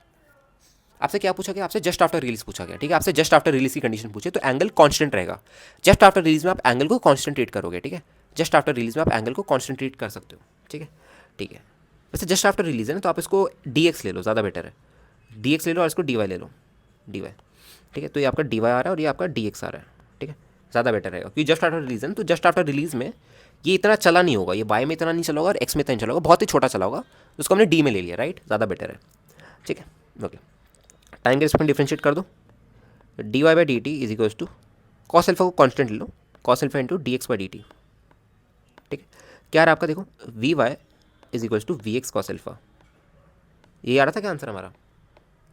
आपसे क्या पूछा गया, आपसे जस्ट आफ्टर रिलीज पूछा गया, ठीक है, आपसे जस्ट आफ्टर रिलीज की कंडीशन पूछे, तो एंगल कांस्टेंट रहेगा, जस्ट आफ्टर रिलीज में आप एंगल को कॉन्स्टेंट्रेट करोगे, ठीक है, जस्ट आफ्टर रिलीज में आप एंगल को कॉन्स्टेंट्रेट कर सकते हो, ठीक है, ठीक है। वैसे जस्ट आफ्टर रिलीज है ना, तो आप इसको dx ले लो, ज़्यादा बेटर है, dx ले लो और इसको dy ले लो, dy, ठीक है। तो ये आपका dy आ रहा है और ये आपका dx आ रहा है, ठीक है, ज़्यादा बेटर रहेगा, क्योंकि जस्ट आफ्टर रिलीज है ना, तो जस्ट आफ्टर रिलीज में ये इतना चला नहीं होगा, ये y में इतना नहीं चला होगा और x में इतना नहीं चला होगा, बहुत ही छोटा चला होगा, तो उसको हमने d में ले लिया, राइट, ज़्यादा बेटर है, ठीक है। ओके, टाइम के रिस्पेक्ट डिफ्रेंशिएट कर दो, dy by d t is equals to cos alpha को कांस्टेंट ले लो, cos alpha into dx by d t, ठीक है। क्या रहा आपका, देखो v y is equals to v x cos alpha, यही आ रहा था क्या आंसर हमारा,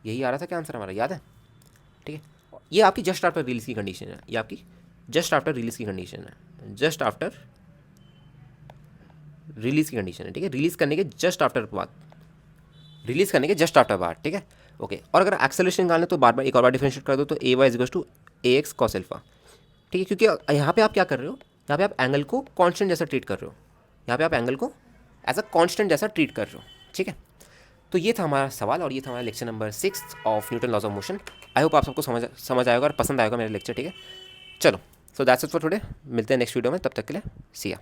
यही आ रहा था क्या आंसर हमारा, याद है, ठीक है। ये आपकी जस्ट आफ्टर रिलीज की कंडीशन है, ये आपकी जस्ट आफ्टर रिलीज की कंडीशन है, जस्ट आफ्टर रिलीज की कंडीशन है, ठीक है, रिलीज करने के जस्ट आफ्टर बाद, रिलीज करने के जस्ट आफ्टर बाद, ठीक है। ओके, और अगर एक्सेलरेशन निकालना तो बार बार एक और बार डिफरेंशिएट कर दो, तो a y is equals to a x cos alpha, ठीक है, क्योंकि यहाँ पे आप क्या कर रहे हो, यहाँ पे आप एंगल को कांस्टेंट जैसा ट्रीट कर रहे हो, यहाँ पे आप एंगल को एज अ कांस्टेंट जैसा ट्रीट कर रहे हो, ठीक है। तो ये था हमारा सवाल और ये था हमारा lecture number 6 of Newton laws of motion. I hope आप सबको समझ आएगा और पसंद आएगा मेरा लेक्चर, ठीक है। चलो, so that's it for today, मिलते हैं नेक्स्ट वीडियो में, तब तक के लिए सी या।